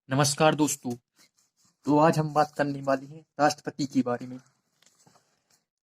नमस्कार दोस्तों। तो आज हम बात करने वाले हैं राष्ट्रपति के बारे में।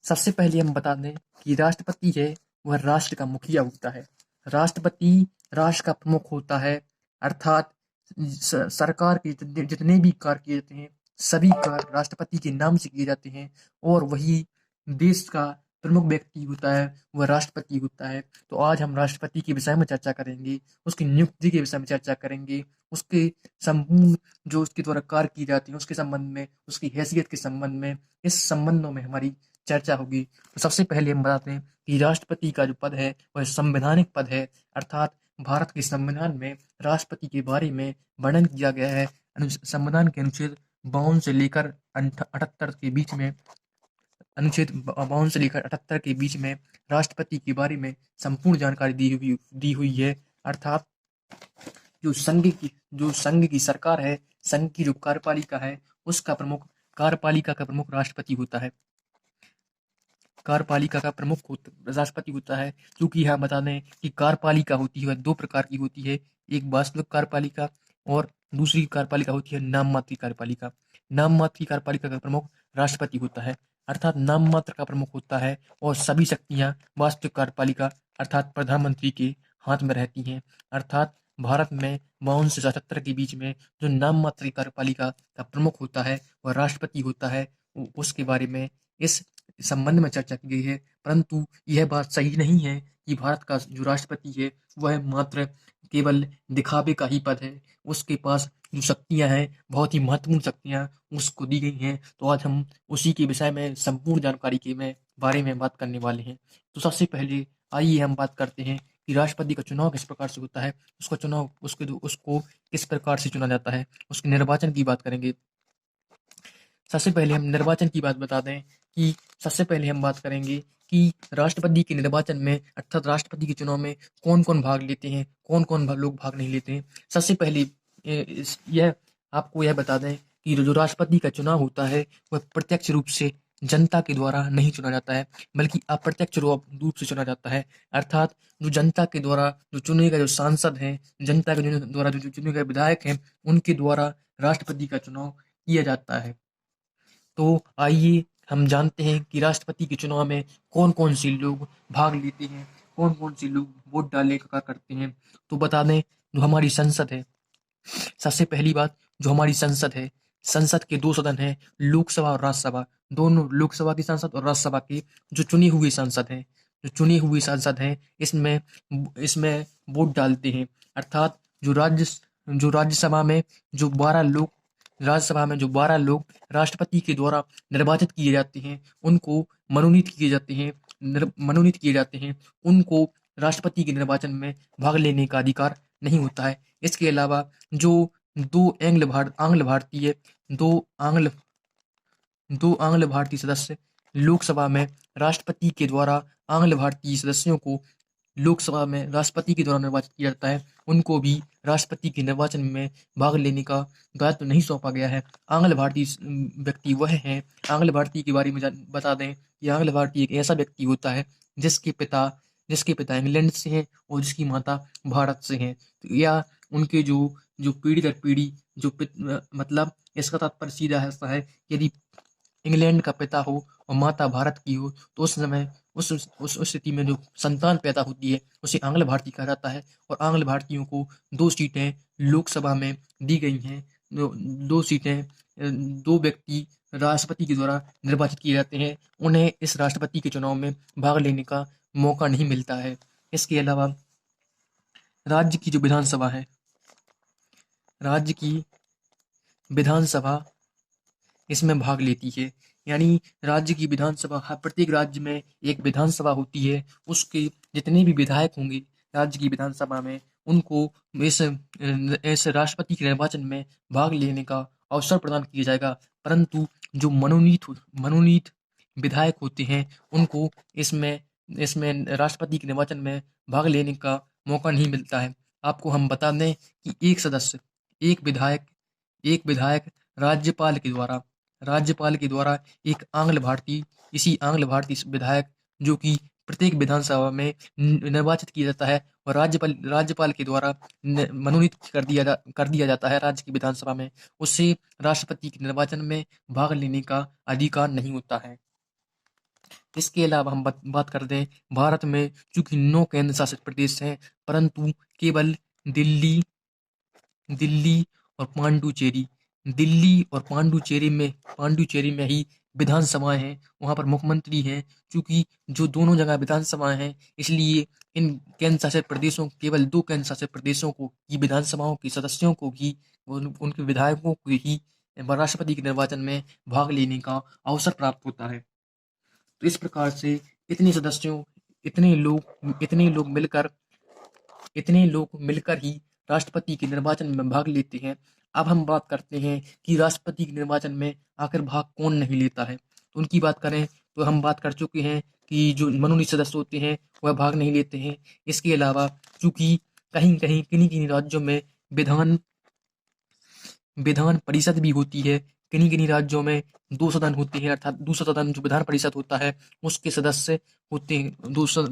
सबसे पहले हम बता दें कि राष्ट्रपति है वह राष्ट्र का मुखिया होता है। राष्ट्रपति राष्ट्र का प्रमुख होता है, अर्थात सरकार के जितने भी कार्य किए जाते हैं सभी कार्य राष्ट्रपति के नाम से किए जाते हैं और वही देश का प्रमुख व्यक्ति होता है, वह राष्ट्रपति होता है। तो आज हम राष्ट्रपति के विषय में चर्चा करेंगे, उसकी नियुक्ति के विषय में चर्चा करेंगे, उसके संपूर्ण जो उसके द्वारा कार्य किए जाते हैं उसके संबंध में, उसकी हैसियत के संबंध में, इस संबंधों में हमारी चर्चा होगी। तो सबसे पहले हम बताते हैं कि राष्ट्रपति का जो पद है वह संवैधानिक पद है, अर्थात भारत के संविधान में राष्ट्रपति के बारे में वर्णन किया गया है। संविधान के अनुच्छेद 52 से लेकर 78 के बीच में, अनुच्छेद 52 से लेकर 78 के बीच में राष्ट्रपति के बारे में संपूर्ण जानकारी दी हुई है। अर्थात जो संघ की सरकार है, संघ की जो कार्यपालिका है, उसका प्रमुख कार्यपालिका का प्रमुख राष्ट्रपति होता है। कार्यपालिका का प्रमुख राष्ट्रपति होता है। क्योंकि हम बता दें कि कार्यपालिका होती है वह दो प्रकार की होती है, एक वास्तविक कार्यपालिका और दूसरी कार्यपालिका होती है नाम मात्र की कार्यपालिका। नाम मात्र की कार्यपालिका का प्रमुख राष्ट्रपति होता है, अर्थात नाम मात्र का प्रमुख होता है और सभी शक्तियां वास्तविक कार्यपालिका अर्थात प्रधानमंत्री के हाथ में रहती हैं। अर्थात भारत में 52 से 77 के बीच में जो नाम मात्र की कार्यपालिका का प्रमुख होता है वह राष्ट्रपति होता है। उसके बारे में इस संबंध में चर्चा की गई है, परंतु यह बात सही नहीं है कि भारत का जो राष्ट्रपति है वह मात्र केवल दिखावे का ही पद है। उसके पास जो शक्तियां हैं, बहुत ही महत्वपूर्ण शक्तियां उसको दी गई हैं। तो आज हम उसी के विषय में संपूर्ण जानकारी के बारे में बात करने वाले हैं। तो सबसे पहले आइए हम बात करते हैं कि राष्ट्रपति का चुनाव किस प्रकार से होता है, उसको किस प्रकार से चुना जाता है, उसके निर्वाचन की बात करेंगे। सबसे पहले हम निर्वाचन की बात बता दें कि सबसे पहले हम बात करेंगे कि राष्ट्रपति के निर्वाचन में अर्थात राष्ट्रपति के चुनाव में कौन कौन भाग लेते हैं, कौन कौन लोग भाग नहीं लेते हैं। सबसे पहले यह आपको यह बता दें कि जो राष्ट्रपति का चुनाव होता है वह प्रत्यक्ष रूप से जनता के द्वारा नहीं चुना जाता है, बल्कि अप्रत्यक्ष रूप से चुना जाता है। अर्थात जो जनता के द्वारा जो चुने गए जो सांसद हैं, जनता के द्वारा जो चुने गए विधायक हैं, उनके द्वारा राष्ट्रपति का चुनाव किया जाता है। तो आइए हम जानते हैं कि राष्ट्रपति के चुनाव में कौन कौन से लोग भाग लेते हैं, कौन कौन से लोग वोट डालने का करते हैं। तो बता दें जो हमारी संसद है, सबसे पहली बात जो हमारी संसद है, संसद के दो सदन हैं, लोकसभा और राज्यसभा। दोनों लोकसभा के सांसद और राज्यसभा के जो चुने हुए सांसद हैं, इसमें इसमें वोट डालते हैं। अर्थात जो राज्यसभा में जो 12 लोग राज्यसभा में जो 12 लोग राष्ट्रपति के द्वारा निर्वाचित किए जाते हैं, उनको मनोनीत किए जाते हैं, उनको राष्ट्रपति के निर्वाचन में भाग लेने का अधिकार नहीं होता है। इसके अलावा जो दो आंग्ल भारतीय दो आंग्ल दो आंग्ल भारतीय सदस्य लोकसभा में राष्ट्रपति के द्वारा आंग्ल भारतीय सदस्यों को लोकसभा में राष्ट्रपति के द्वारा निर्वाचित किया जाता है, उनको भी राष्ट्रपति के निर्वाचन में भाग लेने का दायित्व नहीं सौंपा गया है। आंग्ल भारतीय व्यक्ति वह हैं, आंग्ल भारतीय के बारे में बता दें कि आंग्ल भारतीय एक ऐसा व्यक्ति होता है जिसके पिता इंग्लैंड से हैं और जिसकी माता भारत से हैं। तो या उनके जो जो पीढ़ी दर पीढ़ी मतलब इसका तात्पर्य सीधा ऐसा है, यदि इंग्लैंड का पिता हो और माता भारत की हो तो उस समय उस स्थिति में जो संतान पैदा होती है उसे आंग्ल भारतीय कहा जाता है। और आंग्ल भारतीयों को 2 सीटें लोकसभा में दी गई हैं। 2 सीटें, 2 व्यक्ति राष्ट्रपति के द्वारा निर्वाचित किए जाते हैं, उन्हें इस राष्ट्रपति के चुनाव में भाग लेने का मौका नहीं मिलता है। इसके अलावा राज्य की जो विधानसभा है, राज्य की विधानसभा इसमें भाग लेती है। यानी राज्य की विधानसभा, प्रत्येक राज्य में एक विधानसभा होती है, उसके जितने भी विधायक होंगे राज्य की विधानसभा में, उनको इस राष्ट्रपति के निर्वाचन में भाग लेने का अवसर प्रदान किया जाएगा। परंतु जो मनोनीत विधायक होते हैं उनको इसमें इसमें राष्ट्रपति के निर्वाचन में भाग लेने का मौका नहीं मिलता है। आपको हम बता दें कि एक विधायक राज्यपाल के द्वारा एक आंग्ल भारतीय विधायक जो कि प्रत्येक विधानसभा में निर्वाचित किया जाता है और राज्यपाल के द्वारा मनोनीत कर दिया जाता है राज्य की विधानसभा में। उससे राष्ट्रपति के निर्वाचन में भाग लेने का अधिकार नहीं होता है। इसके अलावा हम बात कर दें भारत में चूंकि 9 केंद्र शासित प्रदेश हैं, परंतु केवल दिल्ली दिल्ली और पांडुचेरी पांडुचेरी में ही विधानसभाएं हैं, वहां पर मुख्यमंत्री हैं। चूंकि जो दोनों जगह विधानसभाएं हैं, इसलिए इन केंद्र शासित प्रदेशों केवल 2 केंद्र शासित प्रदेशों को की विधानसभाओं के सदस्यों को ही उनके विधायकों को ही राष्ट्रपति के निर्वाचन में भाग लेने का अवसर प्राप्त होता है। तो इस प्रकार से इतने सदस्यों इतने लोग मिलकर ही राष्ट्रपति के निर्वाचन में भाग लेते हैं। अब हम बात करते हैं कि राष्ट्रपति के निर्वाचन में आखिर भाग कौन नहीं लेता है। तो उनकी बात करें तो हम बात कर चुके हैं कि जो मनोनीत सदस्य होते हैं वह भाग नहीं लेते हैं। इसके अलावा चूंकि कहीं कहीं किन्हीं किन्हीं राज्यों में विधान विधान परिषद भी होती है, किन्हीं किन्हीं राज्यों में 2 सदन होते हैं, अर्थात दूसरा सदन जो विधान परिषद होता है उसके सदस्य होते हैं।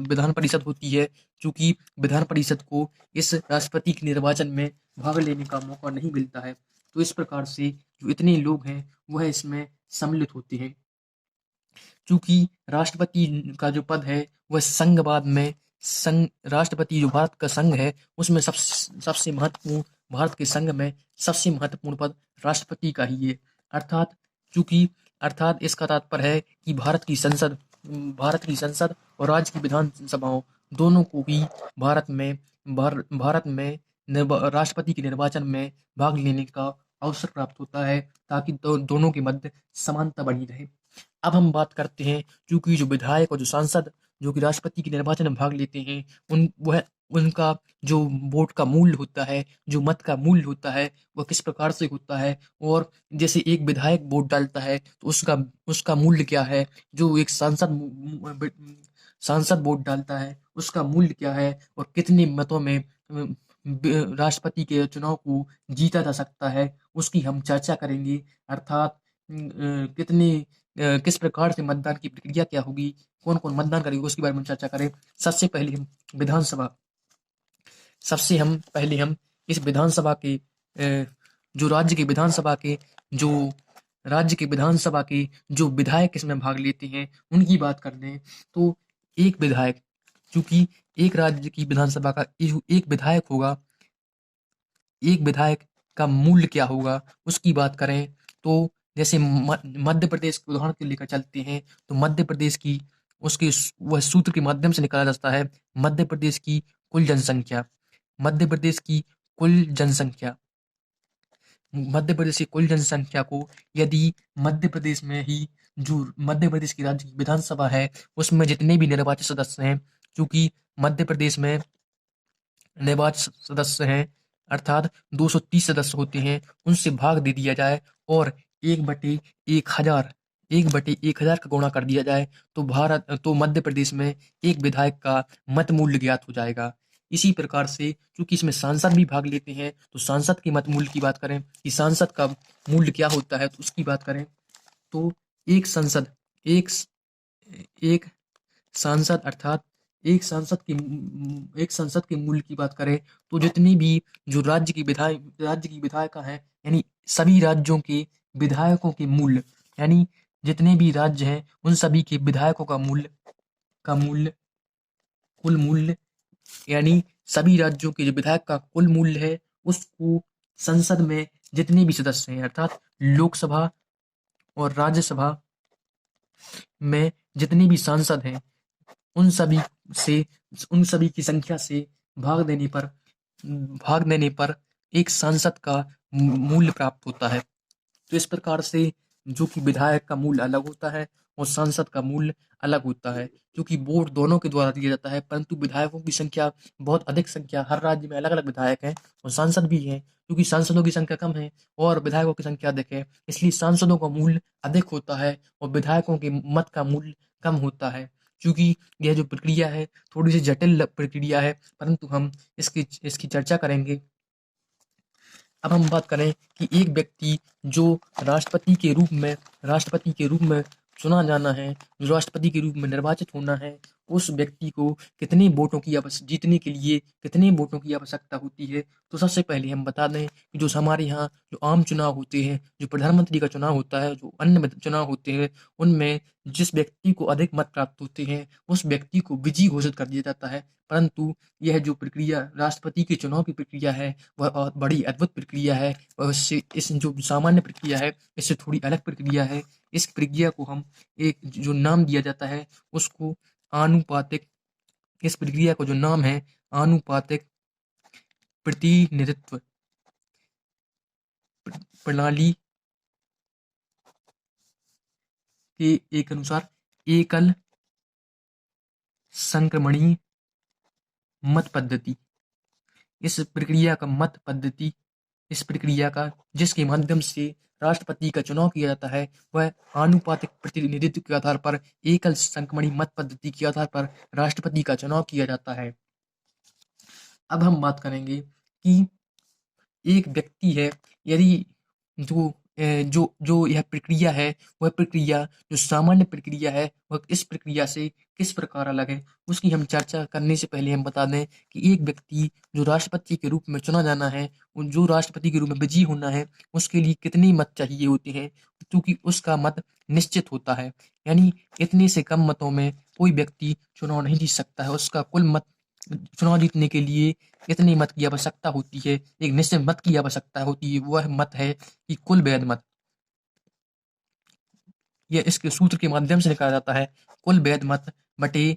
विधान परिषद होती है, चूंकि विधान परिषद को इस राष्ट्रपति के निर्वाचन में भाग लेने का मौका नहीं मिलता है। तो इस प्रकार से जो इतने लोग हैं वह इसमें सम्मिलित होते हैं। चूंकि राष्ट्रपति का जो पद है वह संघवाद में राष्ट्रपति जो भारत का संघ है उसमें सबसे महत्वपूर्ण भारत के संघ में सबसे महत्वपूर्ण पद राष्ट्रपति का ही है। अर्थात चूंकि अर्थात इसका तात्पर्य है कि भारत की संसद और राज्य की विधानसभाओं दोनों को ही भारत में राष्ट्रपति के निर्वाचन में भाग लेने का अवसर प्राप्त होता है, ताकि दोनों के मध्य समानता बनी रहे। अब हम बात करते हैं चूंकि जो विधायक और जो सांसद जो कि राष्ट्रपति के निर्वाचन में भाग लेते हैं उनका जो वोट का मूल्य होता है, जो मत का मूल्य होता है, वह किस प्रकार से होता है। और जैसे एक विधायक वोट डालता है तो उसका मूल्य क्या है, जो एक सांसद वोट डालता है उसका मूल्य क्या है, और कितने मतों में राष्ट्रपति के चुनाव को जीता जा सकता है, उसकी हम चर्चा करेंगे। अर्थात किस प्रकार से मतदान की प्रक्रिया क्या होगी, कौन कौन मतदान करेगा, उसके बारे में चर्चा करें। सबसे पहले हम विधानसभा सबसे हम पहले हम इस विधानसभा के जो राज्य के विधानसभा के जो विधायक इसमें भाग लेते हैं उनकी बात कर लें तो एक विधायक, चूंकि एक राज्य की विधानसभा का एक विधायक होगा, एक विधायक का मूल्य क्या होगा उसकी बात करें तो जैसे मध्य प्रदेश के उदाहरण के लेकर चलते हैं तो मध्य प्रदेश की उसके वह सूत्र के माध्यम से निकाला जाता है। मध्य प्रदेश की कुल जनसंख्या मध्य प्रदेश की कुल जनसंख्या मध्य प्रदेश की कुल जनसंख्या को यदि मध्य प्रदेश में ही जो मध्य प्रदेश की राज्य की विधानसभा है उसमें जितने भी निर्वाचित सदस्य हैं, चूंकि मध्य प्रदेश में निर्वाचित सदस्य हैं अर्थात 230 सदस्य होते हैं, उनसे भाग दे दिया जाए और 1/1000 का गुणा कर दिया जाए तो मध्य प्रदेश में एक विधायक का मत मूल्य ज्ञात हो जाएगा। इसी प्रकार से चूंकि इसमें सांसद भी भाग लेते हैं तो सांसद के मत मूल्य की बात करें कि सांसद का मूल्य क्या होता है तो उसकी बात करें तो एक संसद एक एक सांसद अर्थात एक संसद के मूल्य की बात करें तो जितनी भी जो राज्य की विधायिका है, यानी सभी राज्यों के विधायकों के मूल्य, यानी जितने भी राज्य हैं उन सभी के विधायकों का कुल मूल्य, यानी सभी राज्यों के जो विधायक का कुल मूल्य है उसको संसद में जितने भी सदस्य हैं अर्थात लोकसभा और राज्यसभा में जितने भी सांसद हैं उन सभी की संख्या से भाग देने पर एक सांसद का मूल्य प्राप्त होता है। तो इस प्रकार से जो कि विधायक का मूल्य अलग होता है और सांसद का मूल्य अलग होता है, क्योंकि वोट दोनों के द्वारा दिया जाता है, परंतु विधायकों की संख्या बहुत अधिक संख्या, हर राज्य में अलग अलग विधायक हैं और सांसद भी हैं। क्योंकि सांसदों की संख्या कम है और विधायकों की संख्या अधिक है, इसलिए सांसदों का मूल्य अधिक होता है और विधायकों के मत का मूल्य कम होता है। क्योंकि यह जो प्रक्रिया है थोड़ी सी जटिल प्रक्रिया है, परंतु हम इसकी चर्चा करेंगे। अब हम बात करें कि एक व्यक्ति जो राष्ट्रपति के रूप में चुना जाना है, जो राष्ट्रपति के रूप में निर्वाचित होना है, उस व्यक्ति को कितने वोटों की जीतने के लिए कितने वोटों की आवश्यकता होती है। तो सबसे पहले हम बता दें कि जो हमारे यहाँ जो आम चुनाव होते हैं, जो प्रधानमंत्री का चुनाव होता है, जो अन्य चुनाव होते हैं, उनमें जिस व्यक्ति को अधिक मत प्राप्त होते हैं, उस व्यक्ति को विजयी घोषित कर दिया जाता है। परंतु यह जो प्रक्रिया राष्ट्रपति के चुनाव की प्रक्रिया है, वह बड़ी अद्भुत प्रक्रिया है और इससे इस जो सामान्य प्रक्रिया है, इससे थोड़ी अलग प्रक्रिया है। इस प्रक्रिया को हम एक जो नाम दिया जाता है, उसको आनुपातिक इस प्रक्रिया को जो नाम है आनुपातिक प्रतिनिधित्व प्रणाली के एक अनुसार एकल संक्रमणीय मत पद्धति इस प्रक्रिया का मत पद्धति इस प्रक्रिया का जिसके माध्यम से राष्ट्रपति का चुनाव किया जाता है, वह आनुपातिक प्रतिनिधित्व के आधार पर एकल संक्रमणीय मत पद्धति के आधार पर राष्ट्रपति का चुनाव किया जाता है। अब हम बात करेंगे कि एक व्यक्ति है, यदि जो यह प्रक्रिया है, वह प्रक्रिया जो सामान्य प्रक्रिया है, वह इस प्रक्रिया से किस प्रकार अलग है, उसकी हम चर्चा करने से पहले हम बता दें कि एक व्यक्ति जो राष्ट्रपति के रूप में चुना जाना है, जो राष्ट्रपति के रूप में विजयी होना है, उसके लिए कितने मत चाहिए होते हैं, क्योंकि उसका मत निश्चित होता है। यानी इतने से कम मतों में कोई व्यक्ति चुनाव नहीं जीत सकता है। उसका कुल मत चुनाव जीतने के लिए इतने मत की आवश्यकता होती है, एक निश्चित मत की आवश्यकता होती है, वह मत है कि कुल वैध मत। यह इसके सूत्र के माध्यम से निकाला जाता है, कुल वैध मत बटे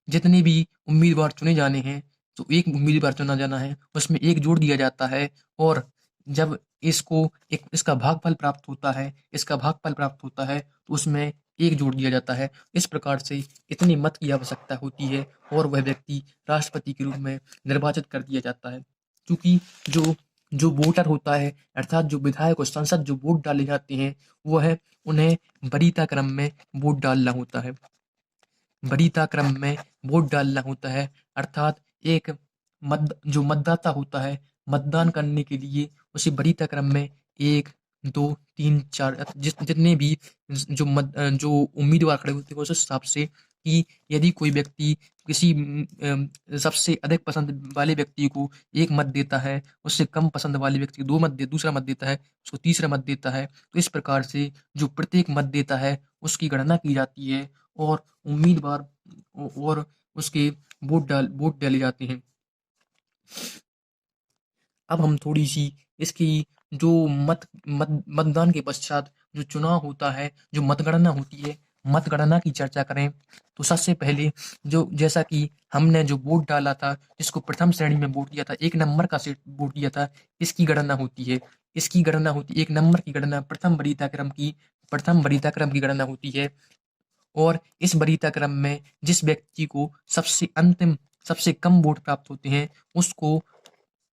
जितने भी उम्मीदवार चुने जाने हैं, तो एक उम्मीदवार चुना जाना है, उसमें एक जोड़ दिया जाता है और जब इसको एक इसका भागफल प्राप्त होता है, तो उसमें एक जोड़ दिया जाता है। इस प्रकार से इतने मत की आवश्यकता होती है और वह व्यक्ति राष्ट्रपति के रूप में निर्वाचित कर दिया जाता है। क्योंकि जो जो वोटर होता है, अर्थात जो विधायक और सांसद जो वोट डाले जाते हैं, वह उन्हें वरीयता क्रम में वोट डालना होता है। वरीयता क्रम में वोट डालना होता है, अर्थात एक जो मतदाता होता है, मतदान करने के लिए उसे वरीयता क्रम में 1, 2, 3, 4 जितने भी जो उम्मीदवार खड़े होते हैं उस हिसाब से कि यदि कोई व्यक्ति किसी सबसे अधिक पसंद वाले व्यक्ति को 1 मत देता है, उससे कम पसंद वाले व्यक्ति को 2 मत दूसरा मत देता है, उसको तीसरा मत देता है, तो इस प्रकार से जो प्रत्येक मत देता है, उसकी गणना की जाती है और उम्मीदवार और उसके वोट डाले जाते हैं। अब हम थोड़ी-सी इसकी जो मतदान के पश्चात जो चुनाव होता है, जो मतगणना होती है, मतगणना की चर्चा करें, तो सबसे पहले जो जैसा कि हमने जो वोट डाला था, जिसको प्रथम श्रेणी में वोट दिया था, 1 नंबर का सेट वोट दिया था, इसकी गणना होती है। 1 नंबर की गणना प्रथम वरीयता क्रम की गणना होती है और इस वरीयता क्रम में जिस व्यक्ति को सबसे कम वोट प्राप्त होते हैं, उसको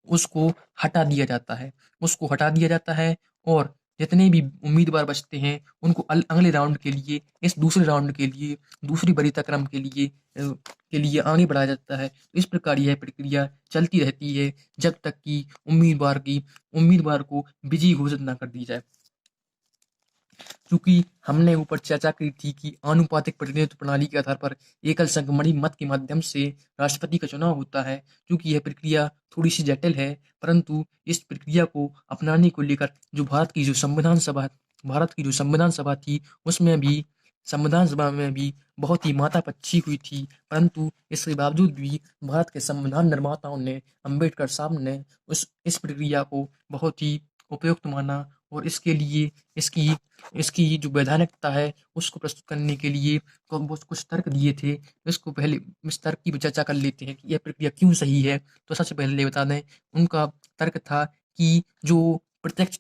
उसको हटा दिया जाता है और जितने भी उम्मीदवार बचते हैं उनको अगले राउंड के लिए इस दूसरे राउंड के लिए दूसरी वरीयता क्रम के लिए आगे बढ़ाया जाता है। इस प्रकार यह प्रक्रिया चलती रहती है जब तक कि उम्मीदवार को विजयी घोषित ना कर दी जाए। क्योंकि हमने ऊपर चर्चा की थी कि आनुपातिक प्रतिनिधित्व प्रणाली के आधार पर एकल संक्रमणीय मत के माध्यम से राष्ट्रपति का चुनाव होता है। क्योंकि यह प्रक्रिया थोड़ी सी जटिल है, परंतु इस प्रक्रिया को अपनाने को लेकर जो भारत की जो संविधान सभा थी, उसमें भी संविधान सभा में भी बहुत ही माथापच्ची हुई थी। परंतु इसके बावजूद भी भारत के संविधान निर्माताओं ने, अम्बेडकर साहब ने इस प्रक्रिया को बहुत ही उपयुक्त माना और इसके लिए इसकी इसकी जो वैधानिकता है उसको प्रस्तुत करने के लिए वो कुछ तर्क दिए थे। इसको पहले इस तर्क की चर्चा कर लेते हैं कि यह प्रक्रिया क्यों सही है। तो सबसे पहले बता दें, उनका तर्क था कि प्रत्यक्ष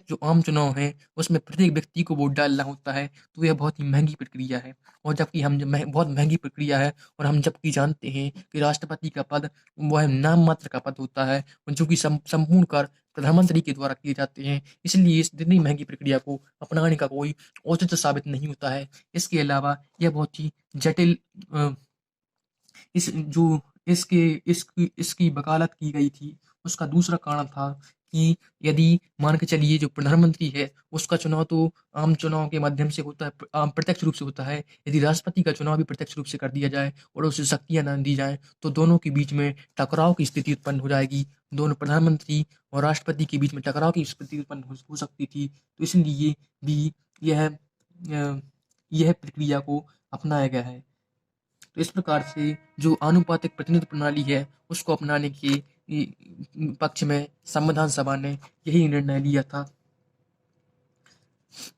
जो आम चुनाव है उसमें प्रत्येक व्यक्ति को वोट डालना होता है, तो यह बहुत ही महंगी प्रक्रिया है और जबकि बहुत महंगी प्रक्रिया है और हम जबकि जानते हैं कि राष्ट्रपति का पद वह नाम मात्र का पद होता है जो कि संपूर्ण कार्य प्रधानमंत्री के द्वारा किए जाते हैं। इसलिए इस इतनी महंगी प्रक्रिया को अपनाने का कोई औचित्य साबित नहीं होता है। इसके अलावा यह बहुत ही जटिल अ, इस जो इसके इसकी इसकी वकालत की गई थी, उसका दूसरा कारण था कि यदि मान के चलिए जो प्रधानमंत्री है उसका चुनाव तो आम चुनाव के माध्यम से होता है, प्रत्यक्ष रूप से होता है। यदि राष्ट्रपति का चुनाव भी प्रत्यक्ष रूप से कर दिया जाए और उसे शक्तियां न दी जाए तो दोनों के बीच में टकराव की स्थिति उत्पन्न हो जाएगी। दोनों प्रधानमंत्री और राष्ट्रपति के बीच में टकराव की स्थिति उत्पन्न हो सकती थी। तो इसलिए भी यह यह प्रक्रिया को अपनाया गया है। तो इस प्रकार से जो आनुपातिक प्रतिनिधित्व प्रणाली है उसको अपनाने के पक्ष में संविधान सभा ने यही निर्णय लिया था।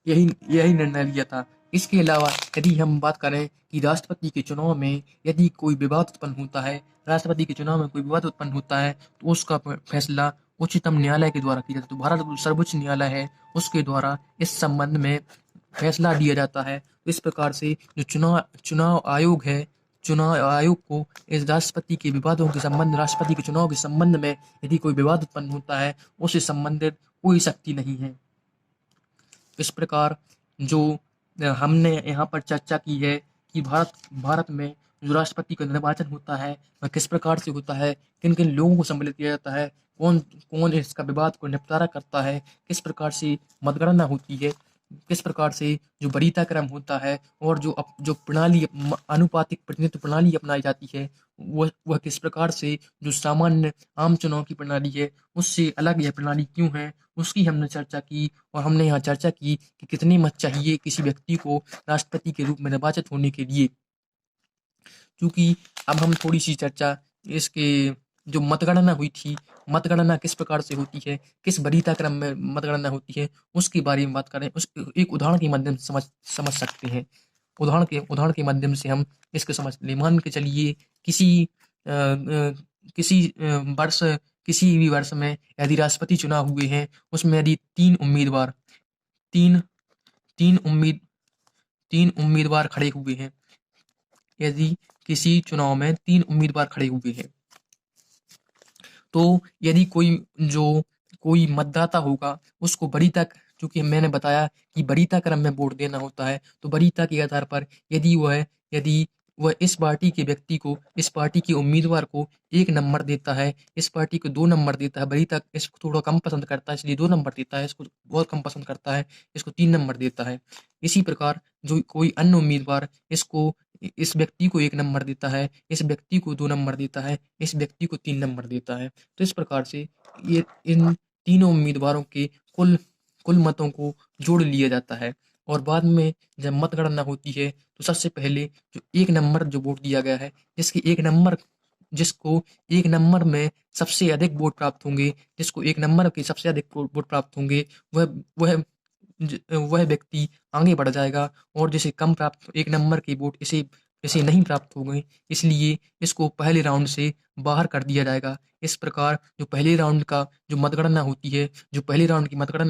यही निर्णय लिया था। इसके अलावा यदि हम बात करें कि राष्ट्रपति के चुनाव में यदि कोई विवाद उत्पन्न होता है, राष्ट्रपति के चुनाव में कोई विवाद उत्पन्न होता है तो उसका फैसला उच्चतम न्यायालय के द्वारा किया जाता है। तो भारत सर्वोच्च न्यायालय है उसके द्वारा इस संबंध में फैसला दिया जाता है। तो इस प्रकार से जो चुनाव आयोग है, चुनाव आयोग को इस राष्ट्रपति के विवादों के संबंध, राष्ट्रपति के चुनाव के संबंध में यदि कोई विवाद उत्पन्न होता है उससे संबंधित कोई शक्ति नहीं है। इस प्रकार जो हमने यहाँ पर चर्चा की है कि भारत में जो राष्ट्रपति का निर्वाचन होता है वह किस प्रकार से होता है, किन किन लोगों को सम्मिलित किया जाता है, कौन कौन इसका विवाद को निपटारा करता है, किस प्रकार से मतगणना होती है, किस प्रकार से जो वरीयता क्रम होता है और जो प्रणाली आनुपातिक प्रतिनिधित्व प्रणाली अपनाई जाती है वह किस प्रकार से जो सामान्य आम चुनाव की प्रणाली है उससे अलग यह प्रणाली क्यों है, उसकी हमने चर्चा की। और हमने यहाँ चर्चा की कि कितने मत चाहिए किसी व्यक्ति को राष्ट्रपति के रूप में निर्वाचित होने के लिए। क्योंकि अब हम थोड़ी सी चर्चा इसके जो मतगणना हुई थी, मतगणना किस प्रकार से होती है, किस वरीयता क्रम में मतगणना होती है उसके बारे में बात करें। उस एक उदाहरण के माध्यम से समझ सकते हैं। उदाहरण के माध्यम से हम इसको समझ लें। मान के चलिए किसी वर्ष, किसी भी वर्ष में यदि राष्ट्रपति चुनाव हुए हैं उसमें यदि तीन तीन उम्मीद तीन उम्मीदवार खड़े हुए हैं, यदि किसी चुनाव में 3 उम्मीदवार खड़े हुए हैं तो यदि कोई मतदाता होगा उसको वरीयता, चूंकि मैंने बताया कि वरीयता क्रम में वोट देना होता है, तो वरीयता के आधार पर यदि वह इस पार्टी के व्यक्ति को, इस पार्टी के उम्मीदवार को 1 नंबर देता है, इस पार्टी को 2 नंबर देता है, वरीयता इसको थोड़ा कम पसंद करता है इसलिए 2 नंबर देता है, इसको बहुत कम पसंद करता है इसको 3 नंबर देता है। इसी प्रकार जो कोई अन्य उम्मीदवार इस व्यक्ति को 1 नंबर देता है, इस व्यक्ति को 2 नंबर देता है, इस व्यक्ति को 3 नंबर देता है। तो इस प्रकार से ये इन तीनों उम्मीदवारों के कुल मतों को जोड़ लिया जाता है और बाद में जब मतगणना होती है तो सबसे पहले जो 1 नंबर जो वोट दिया गया है, जिसको 1 नंबर में सबसे अधिक वोट प्राप्त होंगे, जिसको 1 नंबर के सबसे अधिक वोट प्राप्त होंगे वह व्यक्ति आगे बढ़ जाएगा और जिसे कम प्राप्त 1 नंबर के वोट इसे नहीं प्राप्त हो गए, इसलिए इसको पहले राउंड से बाहर कर दिया जाएगा। इस प्रकार जो पहले राउंड की मतगणना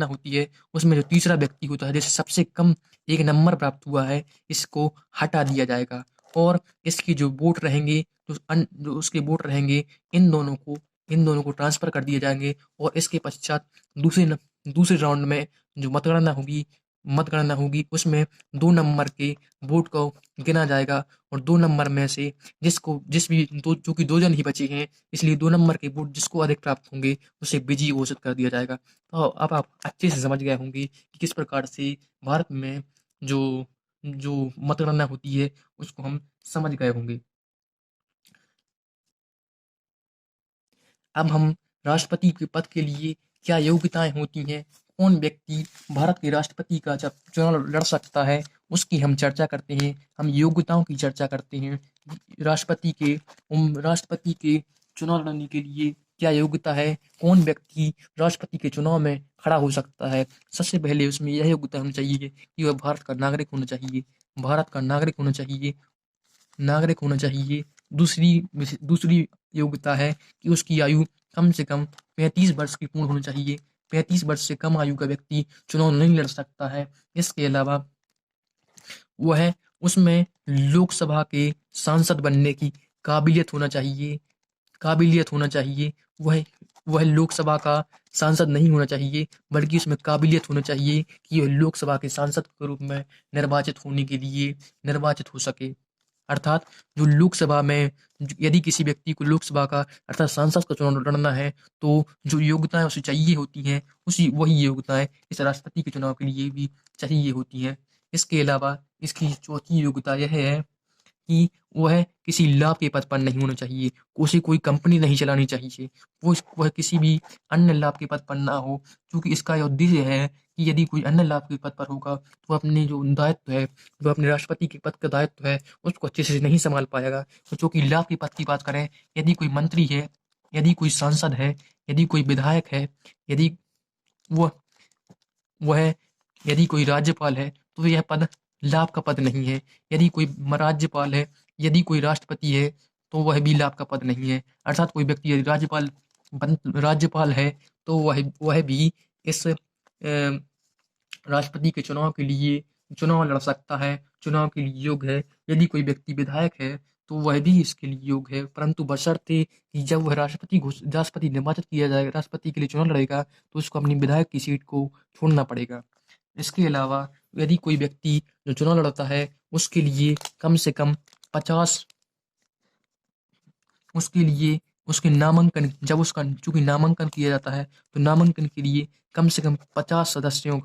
होती है उसमें जो तीसरा व्यक्ति होता है जिसे सबसे कम 1 नंबर प्राप्त हुआ है इसको हटा दिया जाएगा और इसके जो वोट रहेंगे जो उसके वोट रहेंगे इन दोनों को ट्रांसफर कर दिए जाएंगे और इसके पश्चात दूसरे राउंड में जो मतगणना होगी उसमें 2 नंबर के वोट को गिना जाएगा और 2 नंबर में से चूंकि 2 जन ही बचे हैं इसलिए 2 नंबर के वोट जिसको अधिक प्राप्त होंगे उसे विजयी घोषित कर दिया जाएगा। तो अब आप अच्छे से समझ गए होंगे कि किस प्रकार से भारत में जो जो मतगणना होती है उसको हम समझ गए होंगे। अब हम राष्ट्रपति के पद के लिए क्या योग्यताएं होती हैं, कौन व्यक्ति भारत के राष्ट्रपति का जब चुनाव लड़ सकता है उसकी हम चर्चा करते हैं। हम योग्यताओं की चर्चा करते हैं। राष्ट्रपति के चुनाव लड़ने के लिए क्या योग्यता है, कौन व्यक्ति राष्ट्रपति के चुनाव में खड़ा हो सकता है। सबसे पहले उसमें यह योग्यता होनी चाहिए कि वह भारत का नागरिक होना चाहिए। नागरिक होना चाहिए। दूसरी योग्यता है कि उसकी आयु कम से कम 35 वर्ष की पूर्ण होनी चाहिए। 35 वर्ष से कम आयु का व्यक्ति चुनाव नहीं लड़ सकता है। इसके अलावा वह उसमें लोकसभा के सांसद बनने की काबिलियत होना चाहिए। वह लोकसभा का सांसद नहीं होना चाहिए बल्कि उसमें काबिलियत होना चाहिए कि वह लोकसभा के सांसद के रूप में निर्वाचित हो सके। अर्थात जो लोकसभा में यदि किसी व्यक्ति को लोकसभा का अर्थात सांसद का चुनाव लड़ना है, तो जो योग्यताएं उसे चाहिए होती हैं, उसी वही योग्यताएं इस राष्ट्रपति के चुनाव के लिए भी चाहिए होती हैं। इसके अलावा इसकी चौथी योग्यता यह है कि वह किसी लाभ के पद पर नहीं होना चाहिए, उसे कोई कंपनी नहीं चलानी चाहिए, वह किसी भी अन्य लाभ के पद पर ना हो, क्योंकि इसका यह उद्देश्य है कि यदि कोई अन्य लाभ के पद पर होगा तो अपने जो दायित्व है, जो अपने राष्ट्रपति के पद का दायित्व है, उसको अच्छे से नहीं संभाल पाएगा। तो चूंकि लाभ के पद की बात करें, यदि कोई मंत्री है, यदि कोई सांसद है, यदि कोई विधायक है, यदि वह वह यदि कोई राज्यपाल है, तो यह पद लाभ का पद नहीं है। यदि कोई राज्यपाल है, यदि कोई राष्ट्रपति है, तो वह भी लाभ का पद नहीं है। अर्थात कोई व्यक्ति यदि राज्यपाल है, तो वह भी इस राष्ट्रपति के चुनाव के लिए चुनाव लड़ सकता है, चुनाव के लिए योग्य है। यदि कोई व्यक्ति विधायक है, तो वह भी इसके लिए योग्य है, परंतु बशर्ते कि जब वह राष्ट्रपति निर्वाचित किया जाएगा, राष्ट्रपति के लिए चुनाव लड़ेगा, तो उसको अपनी विधायक की सीट को छोड़ना पड़ेगा। इसके अलावा यदि कोई व्यक्ति जो चुनाव लड़ता है, उसके लिए कम से कम 50 उसके लिए उसके नामांकन जब उसका चूंकि नामांकन किया जाता है, तो नामांकन के लिए कम से कम 50 सदस्यों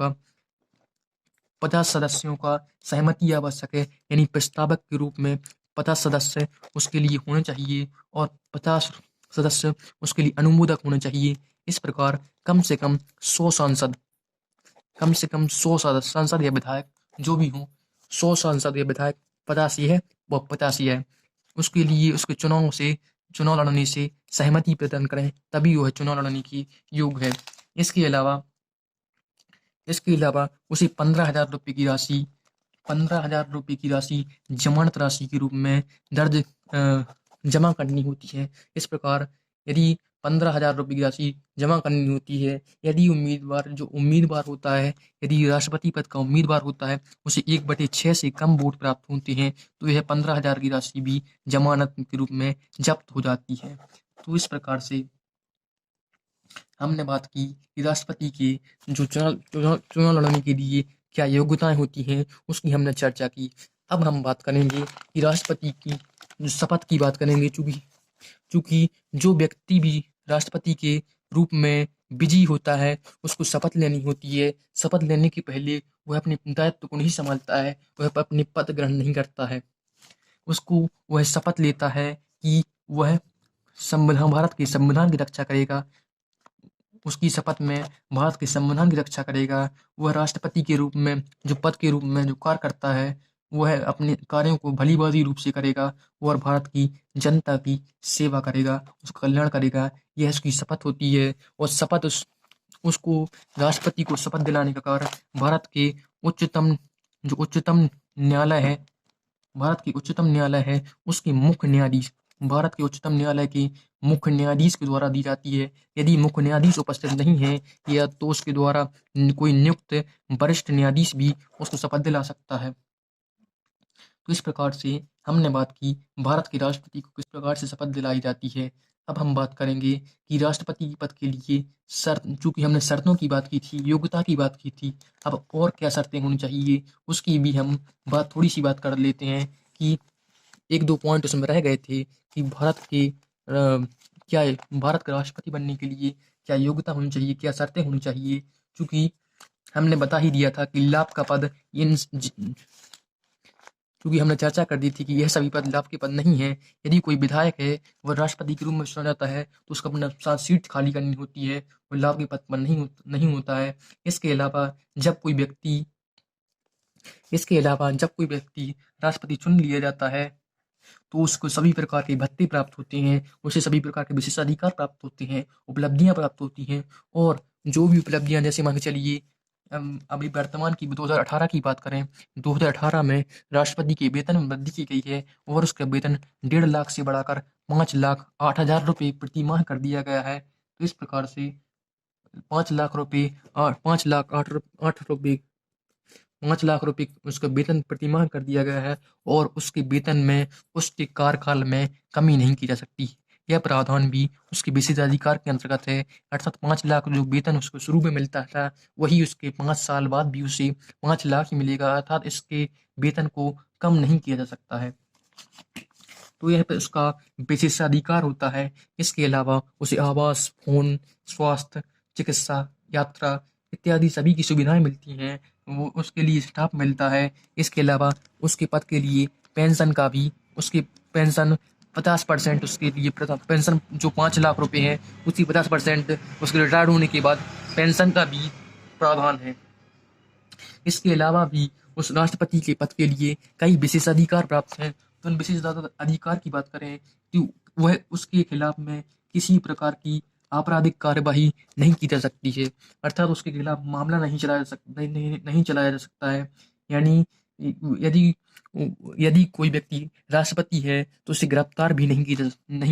का सहमति आवश्यक है। यानी प्रस्तावक के रूप में 50 सदस्य उसके लिए होने चाहिए और 50 सदस्य उसके लिए अनुमोदक होने चाहिए। इस प्रकार कम से कम 100 सांसद या विधायक जो भी हों, 100 सांसद या विधायक 50 ये है व 50 ये है, उसके लिए उसके चुनाव लड़ने से सहमति प्रदान करें, तभी वह चुनाव लड़ने की योग्य है। इसके अलावा उसे 15,000 रुपये की राशि जमानत राशि के रूप में दर्ज जमा करनी होती है। इस प्रकार यदि 15,000 रुपये की राशि जमा करनी होती है, यदि उम्मीदवार होता है, यदि राष्ट्रपति पद का उम्मीदवार होता है, उसे 1/6 से कम वोट प्राप्त होते हैं, तो यह 15,000 की राशि भी जमानत के रूप में जब्त हो जाती है। तो इस प्रकार से हमने बात की कि राष्ट्रपति के जो चुनाव लड़ने के लिए क्या योग्यताएं होती हैं, उसकी हमने चर्चा की। अब हम बात करेंगे कि राष्ट्रपति की जो शपथ की बात करेंगे, चूंकि जो व्यक्ति भी राष्ट्रपति के रूप में विजयी होता है, उसको शपथ लेनी होती है। शपथ लेने के पहले वह अपने दायित्व को नहीं संभालता है, वह अपने पद ग्रहण नहीं करता है। उसको वह शपथ लेता है कि वह भारत के संविधान की रक्षा करेगा। उसकी शपथ में भारत के संविधान की रक्षा करेगा। वह राष्ट्रपति के रूप में जो पद के रूप में जो कार्य करता है, वह अपने कार्यों को भलीभांति रूप से करेगा और भारत की जनता की सेवा करेगा, उसका कल्याण करेगा। यह उसकी शपथ होती है और उसको राष्ट्रपति को शपथ दिलाने का कार्य भारत के उच्चतम न्यायालय है भारत के उच्चतम न्यायालय है उसके मुख्य न्यायाधीश भारत के उच्चतम न्यायालय के मुख्य न्यायाधीश के द्वारा दी जाती है। यदि मुख्य न्यायाधीश उपस्थित नहीं है या तो उसके द्वारा कोई नियुक्त वरिष्ठ न्यायाधीश भी उसको शपथ दिला सकता है। तो इस प्रकार से हमने बात की भारत के राष्ट्रपति को किस प्रकार से शपथ दिलाई जाती है। अब हम बात करेंगे कि राष्ट्रपति पद के लिए चूंकि हमने शर्तों की बात की थी, योग्यता की बात की थी, अब और क्या शर्तें होनी चाहिए उसकी भी हम थोड़ी सी बात कर लेते हैं कि 1-2 पॉइंट उसमें रह गए थे कि भारत का राष्ट्रपति बनने के लिए क्या योग्यता होनी चाहिए, क्या शर्तें होनी चाहिए। चूंकि हमने बता ही दिया था कि लाभ का पद क्योंकि हमने चर्चा कर दी थी कि यह सभी पद लाभ के पद नहीं है। यदि कोई विधायक है वह राष्ट्रपति के रूप में चुना जाता है, तो उसको अपना 7 सीट खाली करनी होती है, वह लाभ के पद पर नहीं होता है। इसके अलावा जब कोई व्यक्ति राष्ट्रपति चुन लिया जाता है, तो उसको सभी प्रकार के भत्ते प्राप्त होते हैं, उसे सभी प्रकार के विशेषाधिकार प्राप्त होते हैं, उपलब्धियां प्राप्त होती हैं। और जो भी उपलब्धियां, जैसे मान के चलिए अभी वर्तमान की 2018 की बात करें, 2018 में राष्ट्रपति के वेतन में वृद्धि की गई है और उसका वेतन 1.5 लाख से बढ़ाकर 5,08,000 रुपये प्रति माह कर दिया गया है। तो इस प्रकार से 5 लाख रुपये 5 लाख रुपये उसका वेतन प्रति माह कर दिया गया है और उसके वेतन में उसके कार्यकाल में कमी नहीं की जा सकती। यह प्रावधान भी उसके विशेषाधिकार के अंतर्गत है। अर्थात 5 लाख जो वेतन उसको शुरू में मिलता था, वही उसके 5 साल बाद भी उसे 5 लाख ही मिलेगा। अर्थात इसके वेतन को कम नहीं किया जा सकता है। तो यह पे उसका विशेषाधिकार होता है। इसके अलावा उसे आवास, फोन, स्वास्थ्य, चिकित्सा, यात्रा इत्यादि सभी की सुविधाएं मिलती हैं। वो उसके लिए स्टाफ मिलता है। इसके अलावा उसके पद के लिए पेंशन का भी, उसकी पेंशन 50% उसके लिए पेंशन जो 5 लाख रुपए है, उसकी 50% उसके रिटायर्ड होने के बाद पेंशन का भी प्रावधान है। इसके अलावा भी उस राष्ट्रपति के पद के लिए कई विशेषाधिकार प्राप्त हैं। तो उन विशेष अधिकार की बात करें कि वह उसके खिलाफ में किसी प्रकार की आपराधिक कार्यवाही नहीं की जा सकती है, अर्थात उसके खिलाफ मामला नहीं चलाया जा सकता, नहीं चलाया जा सकता है। यानी यदि यदि कोई व्यक्ति राष्ट्रपति है तो उसे गिरफ्तार भी नहीं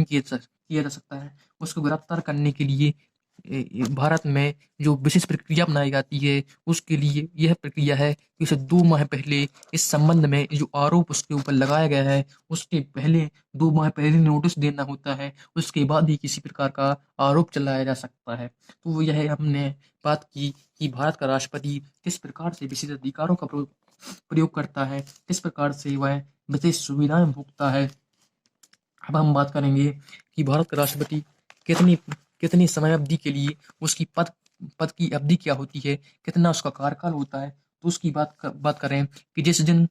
किया जा सकता है। उसको गिरफ्तार करने के लिए भारत में जो विशेष प्रक्रिया अपनाई जाती है, उसके लिए यह प्रक्रिया है कि उसे 2 माह पहले इस संबंध में जो आरोप उसके ऊपर लगाया गया है, उसके पहले 2 माह पहले नोटिस देना होता है। उसके बाद ही किसी प्रकार का आरोप चलाया जा सकता है। तो यह हमने बात की कि भारत का राष्ट्रपति किस प्रकार से विशेष अधिकारों का प्रयोग करता है, किस प्रकार से वह विशेष सुविधाएं भोगता है। अब हम बात करेंगे कि भारत का राष्ट्रपति कितनी कितनी समय अवधि के लिए उसकी पद पद की अवधि क्या होती है, कितना उसका कार्यकाल होता है। तो उसकी बात करें कि जिस दिन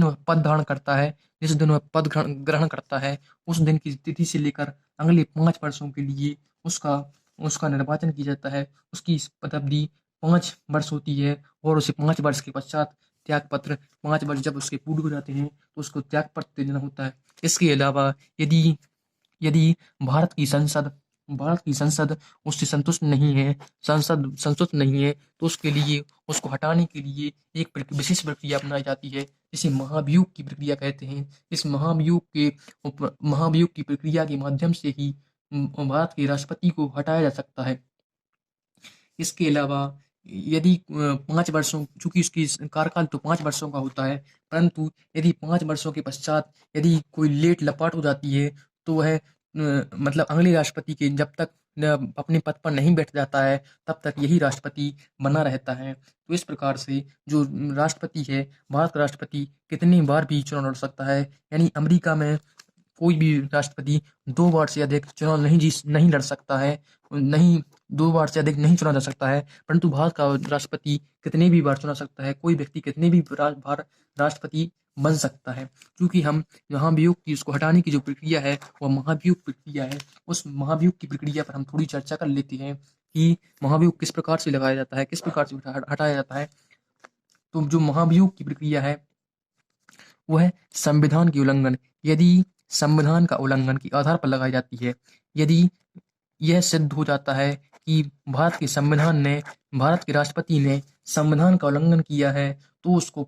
वह पद धारण करता है, जिस दिन वह पद ग्रहण करता है, उस दिन की तिथि से लेकर अगले 5 वर्षों के लिए उसका उसका निर्वाचन किया जाता है। उसकी पद अवधि 5 वर्ष होती है और उसे 5 वर्ष के पश्चात त्याग पत्र, 5 वर्ष जब उसके पूर्ण हो जाते हैं तो उसको त्याग पत्र देना होता है। इसके अलावा यदि यदि भारत की संसद उससे संतुष्ट नहीं है, तो उसके लिए उसको हटाने के लिए एक विशेष प्रक्रिया अपनाई जाती है, जिसे महाभियोग की प्रक्रिया कहते हैं। इस महाभियोग की प्रक्रिया के माध्यम से ही भारत के राष्ट्रपति को हटाया जा सकता है। इसके अलावा यदि 5 वर्षों, चूंकि उसकी कार्यकाल तो 5 वर्षों का होता है, परंतु यदि 5 वर्षों के पश्चात यदि कोई लेट लपाट हो जाती है तो वह मतलब अगले राष्ट्रपति के जब तक अपने पद पर नहीं बैठ जाता है तब तक यही राष्ट्रपति बना रहता है। तो इस प्रकार से जो राष्ट्रपति है, भारत का राष्ट्रपति कितनी बार भी चुनाव लड़ सकता है। यानी अमेरिका में कोई भी राष्ट्रपति 2 बार से अधिक चुनाव नहीं लड़ सकता है, नहीं 2 बार से अधिक नहीं चुना जा सकता है। परंतु भारत का राष्ट्रपति कितने भी बार चुना सकता है, कोई व्यक्ति कितने भी बार राष्ट्रपति बन सकता है। क्योंकि हम महाभियोग की उसको हटाने की जो प्रक्रिया है वह महाभियोग प्रक्रिया है। उस महाभियोग की प्रक्रिया पर हम थोड़ी चर्चा कर लेते हैं कि महाभियोग किस प्रकार से लगाया जाता है, किस प्रकार से हटाया जाता है। तो जो महाभियोग की प्रक्रिया है वह संविधान की उल्लंघन, यदि संविधान का उल्लंघन के आधार पर लगाई जाती है। यदि यह सिद्ध हो जाता है कि भारत के राष्ट्रपति ने संविधान का उल्लंघन किया है, तो उसको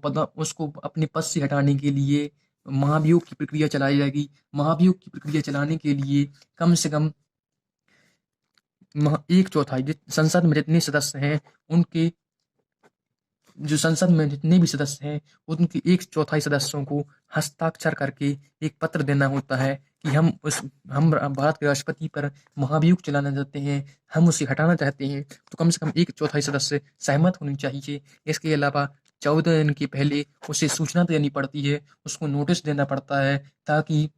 अपने पद से हटाने के लिए महाभियोग की प्रक्रिया चलाई जाएगी। महाभियोग की प्रक्रिया चलाने के लिए कम से कम 1/4 संसद में जितने सदस्य हैं उनके जो संसद में जितने भी सदस्य हैं उनके 1/4 सदस्यों को हस्ताक्षर करके एक पत्र देना होता है कि हम भारत के राष्ट्रपति पर महाभियोग चलाना चाहते हैं, हम उसे हटाना चाहते हैं। तो कम से कम 1/4 सदस्य सहमत होनी चाहिए। इसके अलावा 14 दिन के पहले उसे सूचना देनी पड़ती है, उसको नोटिस देना पड़ता है ताकि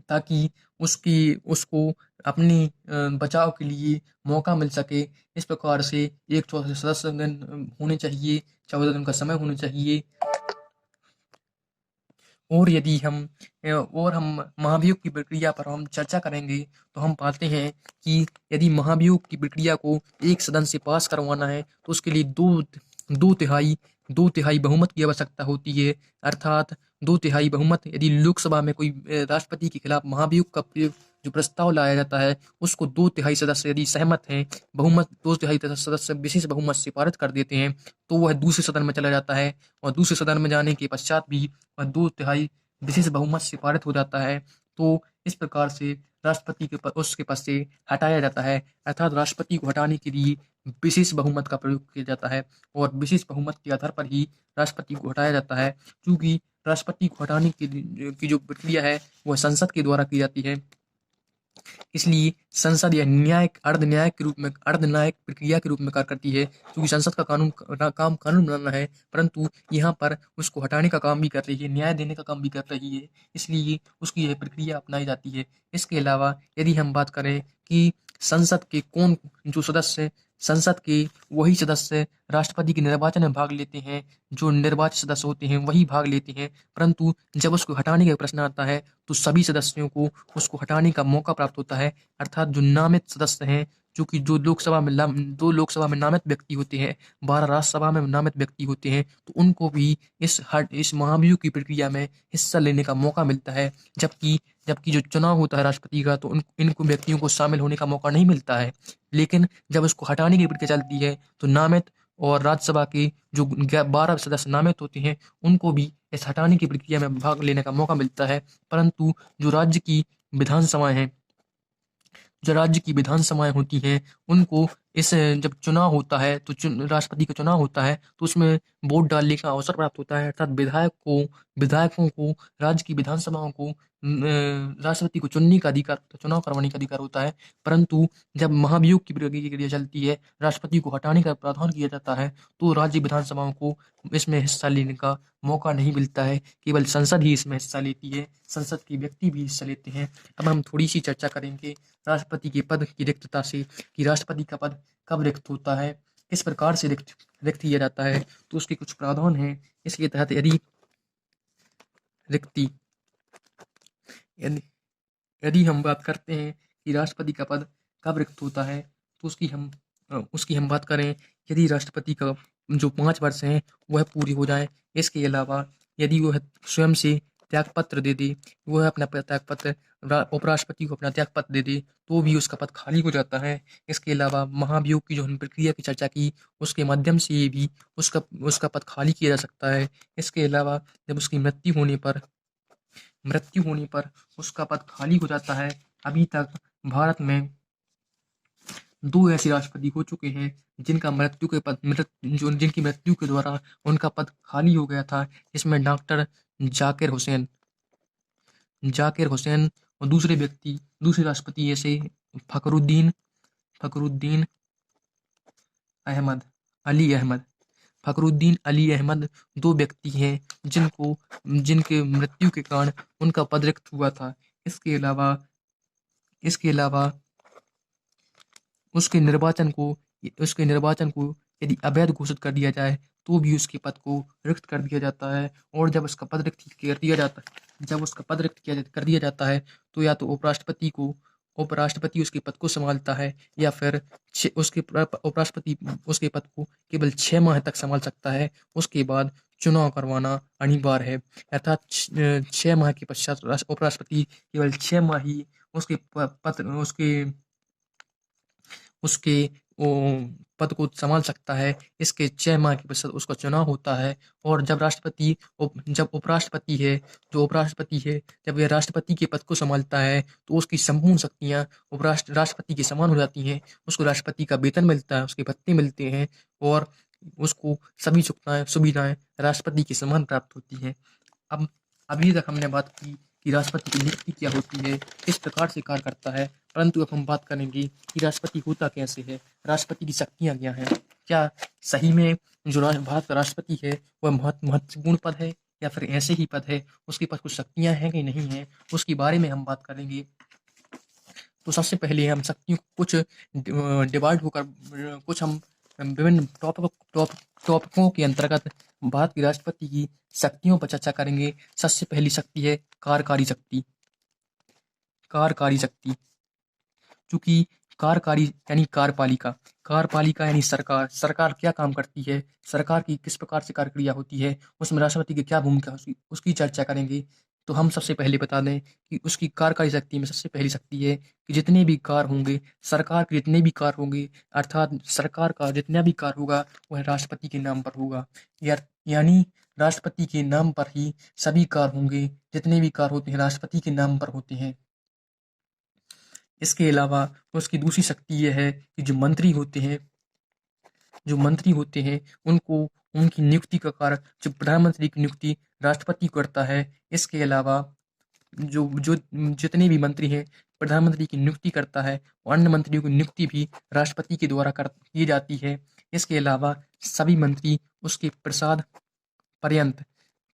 ताकि उसको अपनी बचाव के लिए मौका मिल सके। इस प्रकार से 1/4 सदस्य दिन होने चाहिए, 14 दिन का समय होना चाहिए। और हम महाभियोग की प्रक्रिया पर हम चर्चा करेंगे तो हम पाते हैं कि यदि महाभियोग की प्रक्रिया को एक सदन से पास करवाना है तो उसके लिए दो तिहाई बहुमत की आवश्यकता होती है। अर्थात 2/3 बहुमत। यदि लोकसभा में कोई राष्ट्रपति के खिलाफ महाभियोग का जो प्रस्ताव लाया जाता है उसको 2/3 सदस्य यदि सहमत हैं, 2/3 सदस्य विशेष बहुमत से पारित कर देते हैं तो वह दूसरे सदन में चला जाता है और दूसरे सदन में जाने के पश्चात भी वह 2/3 विशेष बहुमत से पारित हो जाता है। तो इस प्रकार से राष्ट्रपति उसके पद से हटाया जाता है। अर्थात राष्ट्रपति को हटाने के लिए विशेष बहुमत का प्रयोग किया जाता है और विशेष बहुमत के आधार पर ही राष्ट्रपति को हटाया जाता है। क्योंकि राष्ट्रपति को हटाने की जो प्रक्रिया है वह संसद के द्वारा की जाती है इसलिए संसद या न्यायिक अर्धन्यायिक प्रक्रिया के रूप में कार्य करती है, क्योंकि संसद का काम कानून बनाना है, परंतु यहाँ पर उसको हटाने का काम भी कर रही है, न्याय देने का काम भी कर रही है, इसलिए उसकी यह प्रक्रिया अपनाई जाती है। इसके अलावा यदि हम बात करें कि संसद के जो सदस्य संसद के वही सदस्य राष्ट्रपति के निर्वाचन में भाग लेते हैं, जो निर्वाचित सदस्य होते हैं वही भाग लेते हैं, परंतु जब उसको हटाने का प्रश्न आता है तो सभी सदस्यों को उसको हटाने का मौका प्राप्त होता है, अर्थात जो नामित सदस्य हैं, जो कि दो लोकसभा में नामित व्यक्ति होते हैं, 12 राज्यसभा में नामित व्यक्ति होते हैं, तो उनको भी इस महाभियोग की प्रक्रिया में हिस्सा लेने का मौका मिलता है। जबकि जबकि जो चुनाव होता है राष्ट्रपति का, तो इनको व्यक्तियों को शामिल होने का मौका नहीं मिलता है। लेकिन जब उसको हटाने की प्रक्रिया चलती है तो नामित और राज्यसभा के जो 12 सदस्य नामित होते हैं, उनको भी इस हटाने की प्रक्रिया में भाग लेने का मौका मिलता है। परंतु जो राज्य की विधानसभाएं हैं जो राज्य की विधानसभाएं होती हैं, उनको जब चुनाव होता है, तो राष्ट्रपति का चुनाव होता है, तो उसमें वोट डालने का अवसर प्राप्त होता है, अर्थात विधायकों को राज्य की विधानसभाओं को राष्ट्रपति को चुनने का अधिकार, चुनाव करवाने का अधिकार होता है। परंतु जब महाभियोग की प्रक्रिया चलती है, राष्ट्रपति को हटाने का प्रावधान किया जाता है, तो राज्य विधानसभाओं को इसमें हिस्सा लेने का मौका नहीं मिलता है, केवल संसद ही इसमें हिस्सा लेती है, संसद के व्यक्ति भी हिस्सा लेते हैं। अब हम थोड़ी सी चर्चा करेंगे राष्ट्रपति के पद की रिक्तता से, कि राष्ट्रपति का पद कब रिक्त होता है, किस प्रकार से रिक्त किया जाता है, तो उसके कुछ प्रावधान हैं। इसके तहत रिक्ति यदि यदि हम बात करते हैं कि राष्ट्रपति का पद कब रिक्त होता है, तो उसकी हम बात करें, यदि राष्ट्रपति का जो 5 वर्ष हैं वह पूरी हो जाए। इसके अलावा यदि वह स्वयं से त्यागपत्र दे दे, वह अपना त्यागपत्र उपराष्ट्रपति को अपना त्यागपत्र दे दे, तो भी उसका पद खाली हो जाता है। इसके अलावा महाभियोग की जो हमने प्रक्रिया की चर्चा की, उसके माध्यम से भी उसका पद खाली किया जा सकता है। इसके अलावा जब उसकी मृत्यु होने पर उसका पद खाली हो जाता है। अभी तक भारत में 2 ऐसे राष्ट्रपति हो चुके हैं जिनकी मृत्यु के द्वारा उनका पद खाली हो गया था, जिसमें डॉक्टर जाकिर हुसैन और दूसरे राष्ट्रपति ऐसे फखरुद्दीन फखरुद्दीन अहमद अली अहमद फखरुद्दीन अली अहमद 2 व्यक्ति हैं जिनके मृत्यु के कारण उनका पद रिक्त हुआ था। इसके अलावा उसके निर्वाचन को यदि अवैध घोषित कर दिया जाए, तो भी उसके पद को रिक्त कर दिया जाता है। और जब उसका पद रिक्त कर दिया जाता है, तो या तो उपराष्ट्रपति उसके पद को संभालता है, या फिर उपराष्ट्रपति उसके पद को केवल 6 माह तक संभाल सकता है। उसके बाद चुनाव करवाना अनिवार्य है, अर्थात 6 माह के पश्चात उपराष्ट्रपति केवल 6 माह ही उसके उसके पद को संभाल सकता है। इसके 6 माह के पश्चात उसका चुनाव होता है। और जब उपराष्ट्रपति है जब वह राष्ट्रपति के पद को संभालता है, तो उसकी संपूर्ण शक्तियाँ राष्ट्रपति के समान हो जाती हैं। उसको राष्ट्रपति का वेतन मिलता है, उसके भत्ते मिलते हैं, और उसको सभी सुविधाएं राष्ट्रपति के समान प्राप्त होती हैं। अब अभी तक हमने बात की कि राष्ट्रपति की नियुक्ति क्या होती है, किस प्रकार से कार्य करता है, परंतु अब हम बात करेंगे कि राष्ट्रपति होता कैसे है, राष्ट्रपति की शक्तियाँ क्या हैं। क्या सही में जो भारत का राष्ट्रपति है वह महत्वपूर्ण पद है, या फिर ऐसे ही पद है, उसके पास कुछ शक्तियाँ हैं कि नहीं है, उसके बारे में हम बात करेंगे। तो सबसे पहले हम शक्तियों को कुछ डिवाइड होकर कुछ हम विभिन्न टॉपिकों के अंतर्गत भारत के राष्ट्रपति की शक्तियों पर चर्चा करेंगे। सबसे पहली शक्ति है कार्यकारी शक्ति, चूंकि कार्यकारी यानी कार्यपालिका यानी सरकार क्या काम करती है, सरकार की किस प्रकार से कार्यक्रिया होती है, उसमें राष्ट्रपति की क्या भूमिका है, उसकी चर्चा करेंगे। तो हम सबसे पहले बता दें कि उसकी कार्यकारी शक्ति में सबसे पहली शक्ति है कि जितने भी कार्य होंगे, सरकार के जितने भी कार्य होंगे, अर्थात सरकार का जितना भी कार्य होगा वह राष्ट्रपति के नाम पर होगा। यानी राष्ट्रपति के नाम पर ही सभी कार्य होंगे, जितने भी कार्य होते हैं राष्ट्रपति के नाम पर होते हैं। इसके अलावा उसकी दूसरी शक्ति यह है कि जो मंत्री होते हैं उनको उनकी नियुक्ति का कार्य जो प्रधानमंत्री की नियुक्ति राष्ट्रपति करता है। इसके अलावा जो जो जितने भी मंत्री हैं प्रधानमंत्री की नियुक्ति करता है और अन्य मंत्रियों की नियुक्ति भी राष्ट्रपति के द्वारा की जाती है। इसके अलावा सभी मंत्री उसके पर्यंत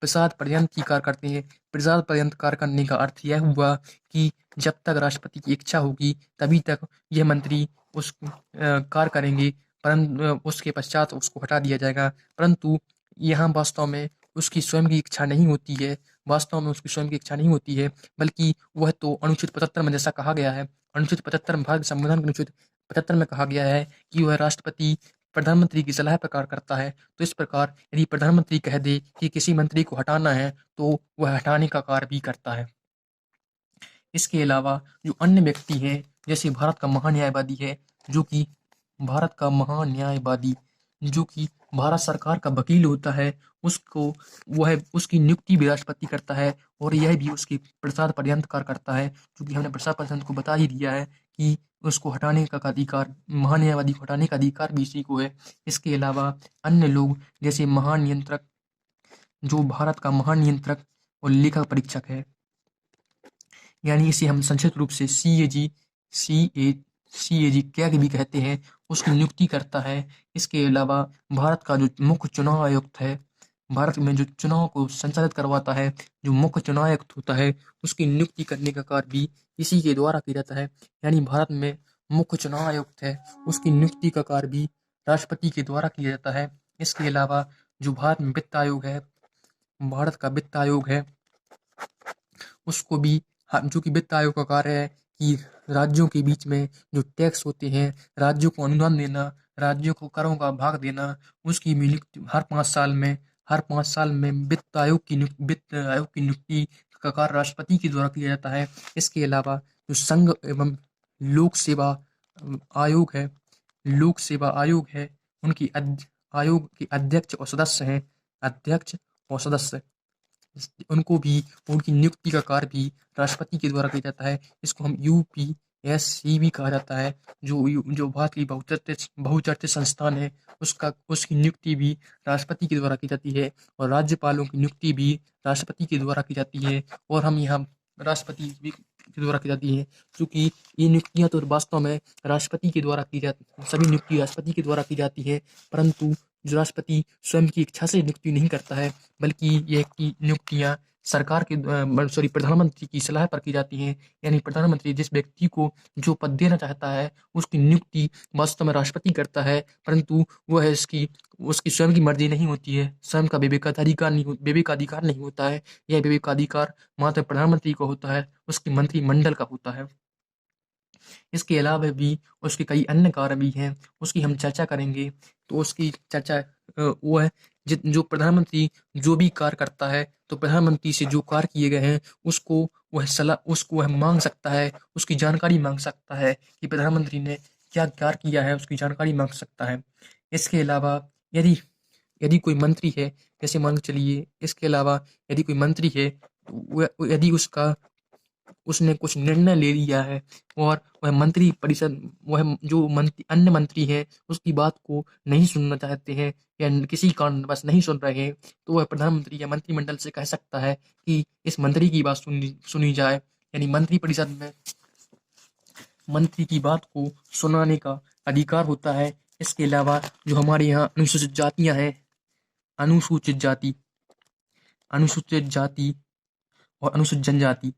प्रसाद पर्यंत की कार्य करते हैं। प्रसाद पर्यंत कार्य करने का अर्थ यह हुआ कि जब तक राष्ट्रपति की इच्छा होगी तभी तक यह मंत्री उस कार्य करेंगे, परंतु उसके पश्चात उसको हटा दिया जाएगा। परंतु यहाँ वास्तव में उसकी स्वयं की इच्छा नहीं होती है, वास्तव में उसकी स्वयं की इच्छा नहीं होती है, बल्कि वह तो अनुच्छेद 75 में जैसा कहा गया है, अनुच्छेद 75 में, भारत संविधान के अनुच्छेद 75 में कहा गया है कि वह राष्ट्रपति प्रधानमंत्री की सलाह पर कार्य करता है। तो इस प्रकार यदि प्रधानमंत्री कह दे कि किसी मंत्री को हटाना है तो वह हटाने का कार्य भी करता है। इसके अलावा जो अन्य व्यक्ति हैं, जैसे भारत का महान्यायवादी है, जो कि भारत का महान्यायवादी जो कि भारत सरकार का वकील होता है, उसको वह उसकी नियुक्ति भी राष्ट्रपति करता है और यह भी उसके प्रसाद पर्यंत कार्य करता है। क्योंकि हमने प्रसाद पर्यंत को बता ही दिया है कि उसको हटाने का अधिकार, महान्यायवादी को हटाने का अधिकार भी इसी को है। इसके अलावा अन्य लोग जैसे महानियंत्रक, जो भारत का महानियंत्रक और लेखा परीक्षक है, यानी इसे हम संक्षिप्त रूप से CAG कैग भी कहते हैं, उसकी नियुक्ति करता है। इसके अलावा भारत का जो मुख्य चुनाव आयुक्त है, भारत में जो चुनाव को संचालित करवाता है, जो मुख्य चुनाव आयुक्त होता है, उसकी नियुक्ति करने का कार्य भी इसी के द्वारा किया जाता है। यानी भारत में मुख्य चुनाव आयुक्त है, उसकी नियुक्ति का कार्य भी राष्ट्रपति के द्वारा किया जाता है। इसके अलावा जो भारत में वित्त आयोग है, भारत का वित्त आयोग है, उसको भी जो कि वित्त आयोग का कार्य है कि राज्यों के बीच में जो टैक्स होते हैं, राज्यों को अनुदान देना, राज्यों को करों का भाग देना, उसकी भी नियुक्ति हर 5 साल में वित्त आयोग की नियुक्ति का कार्य राष्ट्रपति के द्वारा किया जाता है। इसके अलावा जो संघ एवं लोक सेवा आयोग है, उनकी आयोग के अध्यक्ष और सदस्य, उनको भी, उनकी नियुक्ति का कार्य भी राष्ट्रपति के द्वारा किया जाता है। इसको हम UPSC भी कहा जाता है, जो भारत की बहुचर्चित संस्थान है, उसकी नियुक्ति भी राष्ट्रपति के द्वारा की जाती है और राज्यपालों की नियुक्ति भी राष्ट्रपति के द्वारा की जाती है। और हम यहाँ राष्ट्रपति के द्वारा की जाती है, क्योंकि ये नियुक्तियाँ तो वास्तव में राष्ट्रपति के द्वारा की जाती, सभी नियुक्ति राष्ट्रपति के द्वारा की जाती है, परंतु जो राष्ट्रपति स्वयं की इच्छा से नियुक्ति नहीं करता है, बल्कि ये की नियुक्तियाँ प्रधानमंत्री की सलाह पर की जाती हैं। यानी प्रधानमंत्री जिस व्यक्ति को जो पद देना चाहता है, उसकी नियुक्ति वास्तव में राष्ट्रपति करता है, परंतु वह उसकी स्वयं की मर्जी नहीं होती है, स्वयं का विवेकाधिकार नहीं होता है। यह विवेकाधिकार मात्र प्रधानमंत्री को होता है, उसके मंत्रिमंडल का होता है। इसके अलावा भी उसके कई अन्य कार्य भी हैं, उसकी हम चर्चा करेंगे। तो उसकी चर्चा वो है जो प्रधानमंत्री जो भी कार्य करता है, तो प्रधानमंत्री से जो कार्य किए गए हैं उसको वह मांग सकता है, उसकी जानकारी मांग सकता है कि प्रधानमंत्री ने क्या कार्य किया है, उसकी जानकारी मांग सकता है। इसके अलावा यदि यदि कोई मंत्री है, जैसे मान के चलिए, इसके अलावा यदि कोई मंत्री है, यदि उसने कुछ निर्णय ले लिया है और वह मंत्री परिषद, वह जो अन्य मंत्री हैं उसकी बात को नहीं सुनना चाहते हैं या किसी कारणवश नहीं सुन रहे हैं, तो वह प्रधानमंत्री या मंत्रिमंडल से कह सकता है कि इस मंत्री की बात सुनी जाए। यानी मंत्री परिषद में मंत्री की बात को सुनाने का अधिकार होता है। इसके अलावा जो हमारे यहाँ अनुसूचित जातियाँ हैं, अनुसूचित जाति और अनुसूचित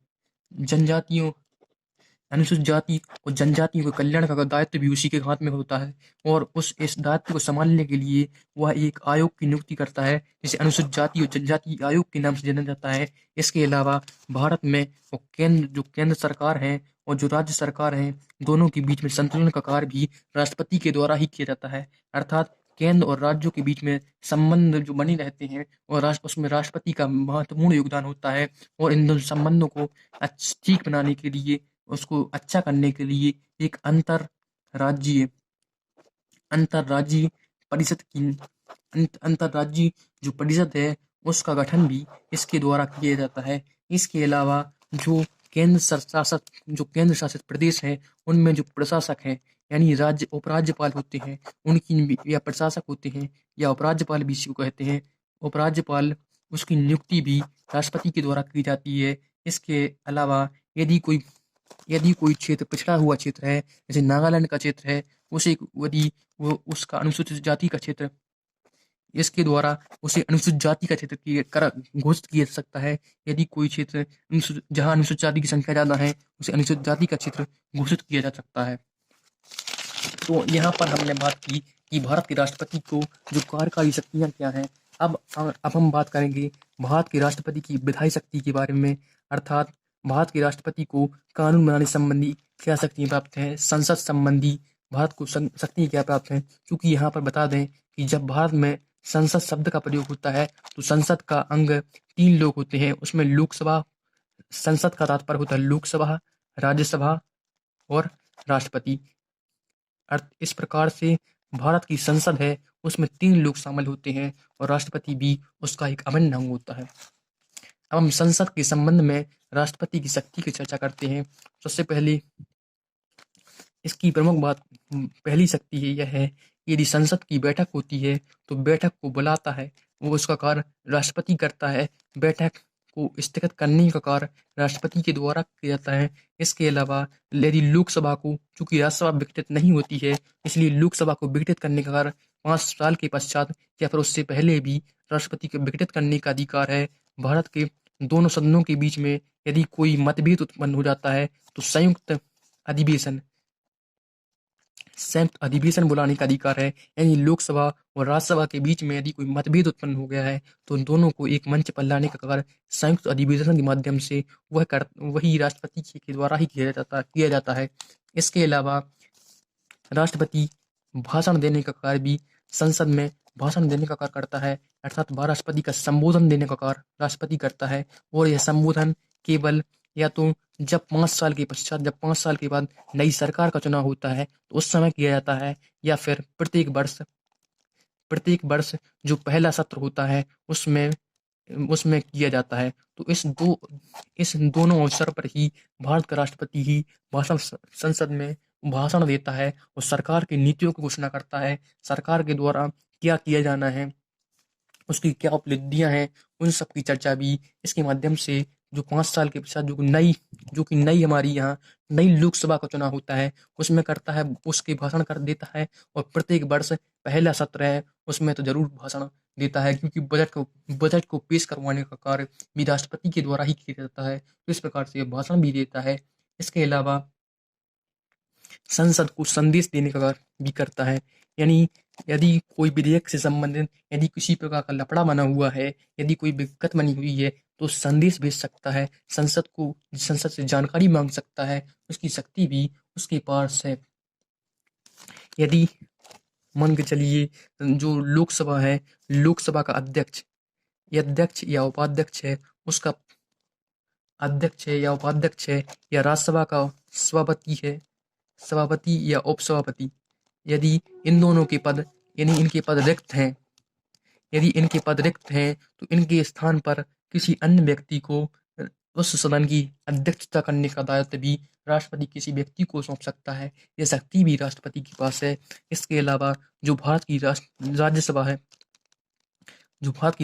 अनुसूचित जाति और जनजातियों के कल्याण का दायित्व भी उसी के हाथ में होता है और इस दायित्व को संभालने के लिए वह एक आयोग की नियुक्ति करता है, जिसे अनुसूचित जाति और जनजाति आयोग के नाम से जाना जाता है। इसके अलावा भारत में केंद्र सरकार है और जो राज्य सरकार है, दोनों के बीच में संतुलन का कार्य भी राष्ट्रपति के द्वारा ही किया जाता है। अर्थात केंद्र और राज्यों के बीच में संबंध जो बने रहते हैं और उसमें राष्ट्रपति का महत्वपूर्ण योगदान होता है और इन दोनों संबंधों को ठीक बनाने के लिए, उसको अच्छा करने के लिए एक अंतर्राज्यीय जो परिषद है, उसका गठन भी इसके द्वारा किया जाता है। इसके अलावा जो केंद्र शासित प्रदेश हैं, उनमें जो प्रशासक हैं, यानी उपराज्यपाल होते हैं, उनकी या प्रशासक होते हैं या उपराज्यपाल भी इसी को कहते हैं, उपराज्यपाल, उसकी नियुक्ति भी राष्ट्रपति के द्वारा की जाती है। इसके अलावा यदि कोई यदि कोई क्षेत्र पिछड़ा हुआ क्षेत्र है, जैसे नागालैंड का क्षेत्र है, उसे यदि वो उसका अनुसूचित जाति का क्षेत्र, इसके द्वारा उसे अनुसूचित जाति का क्षेत्र घोषित किया जा सकता है। यदि कोई क्षेत्र जहाँ अनुसूचित जाति की संख्या ज़्यादा है, उसे अनुसूचित जाति का क्षेत्र घोषित किया जा सकता है। तो यहाँ पर हमने बात की कि भारत के राष्ट्रपति को जो कार्यकारी शक्तियाँ क्या हैं। अब हम बात करेंगे भारत के राष्ट्रपति की विधायी शक्ति के बारे में, अर्थात भारत के राष्ट्रपति को कानून बनाने संबंधी क्या शक्तियाँ प्राप्त हैं, संसद संबंधी भारत को शक्तियाँ क्या प्राप्त हैं। क्योंकि यहाँ पर बता दें कि जब भारत में संसद शब्द का प्रयोग होता है तो संसद का अंग 3 लोग होते हैं। उसमें लोकसभा, संसद का तात्पर्य होता है लोकसभा, राज्यसभा और राष्ट्रपति। इस प्रकार से भारत की संसद है, उसमें 3 लोग शामिल होते हैं और राष्ट्रपति भी उसका एक अभिन्न अंग होता है। अब हम संसद के संबंध में राष्ट्रपति की शक्ति की चर्चा करते हैं। सबसे पहले इसकी प्रमुख बात, पहली शक्ति यह है कि यदि संसद की बैठक होती है तो बैठक को बुलाता है, वो उसका कार्य राष्ट्रपति करता है। बैठक को स्थगित करने का कार्य राष्ट्रपति के द्वारा किया जाता है। इसके अलावा यदि लोकसभा को, चूंकि राज्यसभा विघटित नहीं होती है, इसलिए लोकसभा को विघटित करने का कार्य 5 साल के पश्चात या फिर उससे पहले भी राष्ट्रपति को विघटित करने का अधिकार है। भारत के दोनों सदनों के बीच में यदि कोई मतभेद उत्पन्न हो जाता है तो संयुक्त अधिवेशन बुलाने का अधिकार है। यानी लोकसभा और राज्यसभा के बीच में यदि कोई मतभेद उत्पन्न हो गया है तो उन दोनों को एक मंच पर लाने का कार्य संयुक्त अधिवेशन के माध्यम से वही राष्ट्रपति के द्वारा ही किया जाता है। इसके अलावा राष्ट्रपति भाषण देने का कार्य भी संसद में भाषण देने का कार्य करता है, अर्थात राष्ट्रपति का संबोधन देने का कार्य राष्ट्रपति करता है। और यह संबोधन केवल या तो जब 5 साल के पश्चात, जब 5 साल के बाद नई सरकार का चुनाव होता है तो उस समय किया जाता है, या फिर प्रत्येक वर्ष जो पहला सत्र होता है उसमें उसमें किया जाता है। तो इस दोनों अवसर पर ही भारत का राष्ट्रपति ही संसद में भाषण देता है और सरकार की नीतियों की घोषणा करता है। सरकार के द्वारा क्या किया जाना है, उसकी क्या उपलब्धियां हैं, उन सब की चर्चा भी इसके माध्यम से जो 5 साल के पश्चात जो कि नई हमारी यहाँ नई लोकसभा का चुनाव होता है उसमें करता है, उसके भाषण कर देता है। और प्रत्येक वर्ष पहला सत्र है उसमें तो जरूर भाषण देता है, क्योंकि बजट को पेश करवाने का कार्य भी राष्ट्रपति के द्वारा ही किया जाता है। तो इस प्रकार से भाषण भी देता है। इसके अलावा संसद को संदेश देने का कार्य भी करता है। यानी यदि कोई विधेयक से संबंधित यदि किसी प्रकार का लफड़ा बना हुआ है, यदि कोई दिक्कत बनी हुई है तो संदेश भेज सकता है, संसद से जानकारी मांग सकता है। उसकी शक्ति भी उसके पास है। यदि मान के चलिए जो लोकसभा है, लोकसभा का अध्यक्ष या उपाध्यक्ष है, उसका अध्यक्ष है या उपाध्यक्ष है, या राज्यसभा का सभापति या उपसभापति, यदि इन दोनों के पद यानी इनके पद रिक्त हैं, यदि इनके पद रिक्त हैं तो इनके स्थान पर किसी अन्य व्यक्ति को उस सदन की अध्यक्षता करने का दायित्व भी राष्ट्रपति किसी व्यक्ति को सौंप सकता है। यह शक्ति भी राष्ट्रपति के पास है। इसके अलावा जो भारत की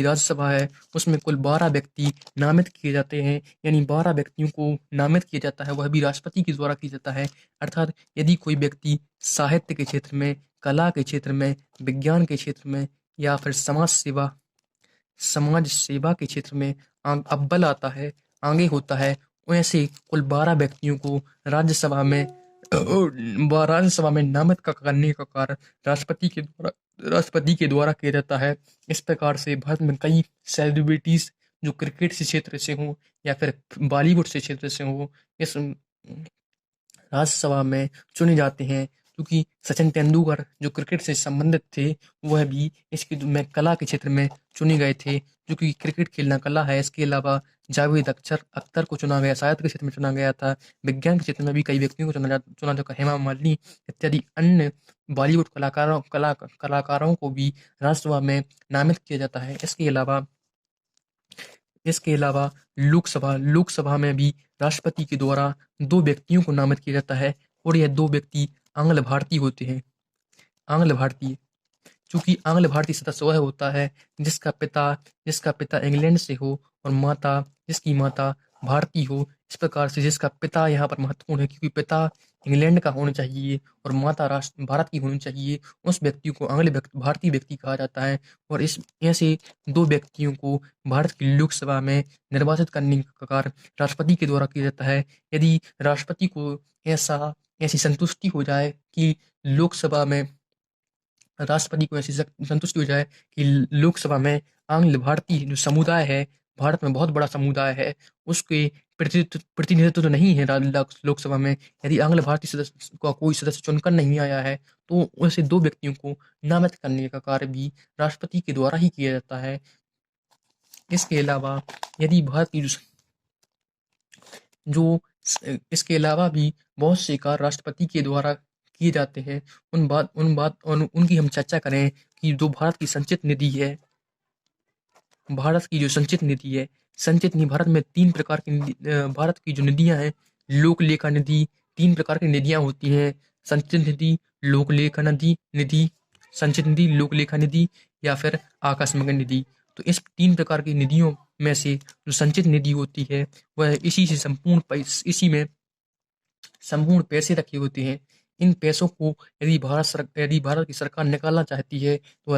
राज्यसभा है उसमें कुल 12 व्यक्ति नामित किए जाते हैं। यानी 12 व्यक्तियों को नामित किया जाता है, वह भी राष्ट्रपति के द्वारा किया जाता है। अर्थात यदि कोई व्यक्ति साहित्य के क्षेत्र में, कला के क्षेत्र में, विज्ञान के क्षेत्र में या फिर समाज सेवा के क्षेत्र में अव्वल आता है, आगे होता है, वैसे कुल 12 व्यक्तियों को राज्यसभा में नामित करने का कार्य राष्ट्रपति के द्वारा किया जाता है। इस प्रकार से भारत में कई सेलिब्रिटीज जो क्रिकेट से क्षेत्र से हों या फिर बॉलीवुड से क्षेत्र से हों, इस राज्यसभा में चुने जाते हैं। क्योंकि सचिन तेंदुलकर जो क्रिकेट से संबंधित थे वह भी इसके में कला के क्षेत्र में चुने गए थे, जो कि क्रिकेट खेलना कला है। इसके अलावा जावेद अख्तर को चुना गया, साहित्य के क्षेत्र में चुना गया था। विज्ञान के क्षेत्र में भी कई व्यक्तियों को चुना जाता, हेमा मालिनी इत्यादि अन्य बॉलीवुड कलाकारों को भी राज्यसभा में नामित किया जाता है। इसके अलावा लोकसभा में भी राष्ट्रपति के द्वारा 2 व्यक्तियों को नामित किया जाता है और यह 2 व्यक्ति आंग्ल भारतीय होते हैं। चूंकि आंग्ल भारतीय सदस्य वह होता है जिसका पिता इंग्लैंड से हो और जिसकी माता भारतीय हो, इस प्रकार से जिसका पिता यहाँ पर महत्वपूर्ण है, क्योंकि पिता इंग्लैंड का होना चाहिए और माता राष्ट्र भारत की होनी चाहिए, उस व्यक्ति को भारतीय व्यक्ति कहा जाता है। और इस ऐसे दो व्यक्तियों को भारत की लोकसभा में निर्वाचित करने का कार्य राष्ट्रपति के द्वारा किया जाता है। यदि राष्ट्रपति को ऐसी संतुष्टि हो जाए कि लोकसभा में राष्ट्रपति को ऐसी संतुष्टि हो जाए कि लोकसभा में आंग्ल भारतीय जो समुदाय है, भारत में बहुत बड़ा समुदाय है, उसके प्रतिनिधित्व तो नहीं है लोकसभा में, यदि आंग्ल भारतीय सदस्य का कोई सदस्य चुनकर नहीं आया है, तो ऐसे दो व्यक्तियों को नामित करने का कार्य भी राष्ट्रपति के द्वारा ही किया जाता है। इसके अलावा यदि भारत की जो इसके अलावा भी बहुत से कार्य राष्ट्रपति के द्वारा किए जाते हैं। उनकी हम चर्चा करें कि जो भारत की संचित निधि है, भारत की जो संचित निधि है, संचित निधि भारत में 3 प्रकार की भारत की जो निधियां हैं, लोक लेखा निधि, 3 प्रकार की निधियां होती हैं, संचित निधि, लोक लेखा निधि, संचित निधि, लोक लेखा निधि या फिर आकस्मिक निधि। तो इस 3 प्रकार की निधियों में से जो संचित निधि होती है, वह इसी में संपूर्ण पैसे रखे होते हैं। इन पैसों को यदि भारत की सरकार निकालना चाहती है, तो वह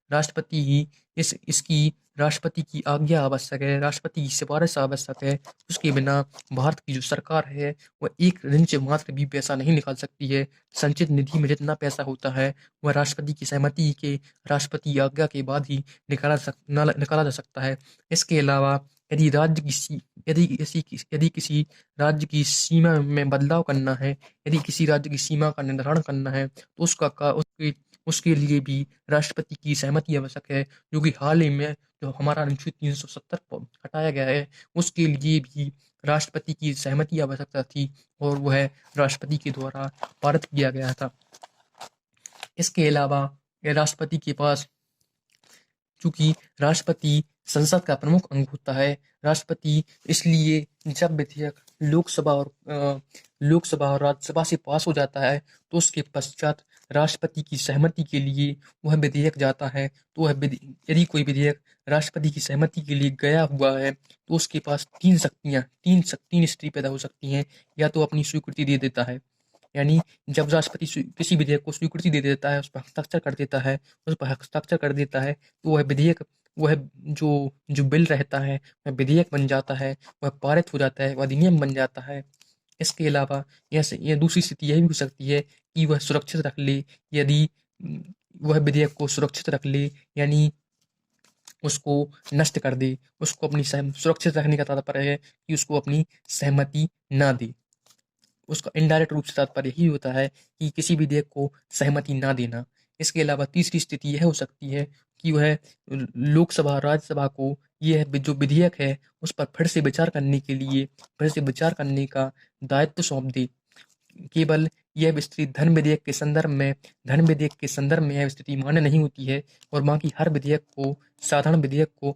राष्ट्रपति ही इसकी राष्ट्रपति की आज्ञा आवश्यक है, राष्ट्रपति की सिफारिश आवश्यक है। उसके बिना भारत की जो सरकार है, वह एक इंच मात्र भी पैसा नहीं निकाल सकती है। संचित निधि में जितना पैसा होता है, वह राष्ट्रपति की आज्ञा के बाद ही निकाला जा सकता है। इसके अलावा यदि राज्य की यदि किसी राज्य की सीमा में बदलाव करना है, यदि किसी राज्य की सीमा का निर्धारण करना है, तो उसके लिए भी राष्ट्रपति की सहमति आवश्यक है, जो कि हाल ही में जो हमारा अनुच्छेद 370 हटाया गया है, उसके लिए भी राष्ट्रपति की सहमति आवश्यकता थी और वह राष्ट्रपति के द्वारा पारित किया गया था। इसके अलावा राष्ट्रपति के पास, चूंकि राष्ट्रपति संसद का प्रमुख अंग होता है, राष्ट्रपति इसलिए जब विधेयक लोकसभा और राज्यसभा से पास हो जाता है, तो उसके पश्चात राष्ट्रपति की सहमति के लिए वह विधेयक जाता है। तो यदि कोई विधेयक राष्ट्रपति की सहमति के लिए गया हुआ है, तो उसके पास तीन स्थिति पैदा हो सकती हैं। या तो अपनी स्वीकृति दे देता है, यानी जब राष्ट्रपति किसी विधेयक को स्वीकृति दे देता है, उस पर हस्ताक्षर कर देता है, तो वह जो बिल रहता है, वह विधेयक बन जाता है, वह पारित हो जाता है, वह अधिनियम बन जाता है। इसके अलावा यह दूसरी स्थिति यही भी हो सकती है कि वह सुरक्षित रख ले, यदि वह विधेयक को सुरक्षित रख ले, यानी उसको नष्ट कर दे, उसको अपनी सुरक्षित रखने का तात्पर्य है कि उसको अपनी सहमति ना दे। उसका इनडायरेक्ट रूप से तात्पर्य यही होता है कि किसी विधेयक को सहमति ना देना। इसके अलावा तीसरी स्थिति यह हो सकती है कि वह लोकसभा राज्यसभा को यह जो विधेयक है, उस पर फिर से विचार करने का दायित्व सौंप दे। केवल यह स्थिति धन विधेयक के संदर्भ में यह स्थिति मान्य नहीं होती है, और बाकी हर साधारण विधेयक को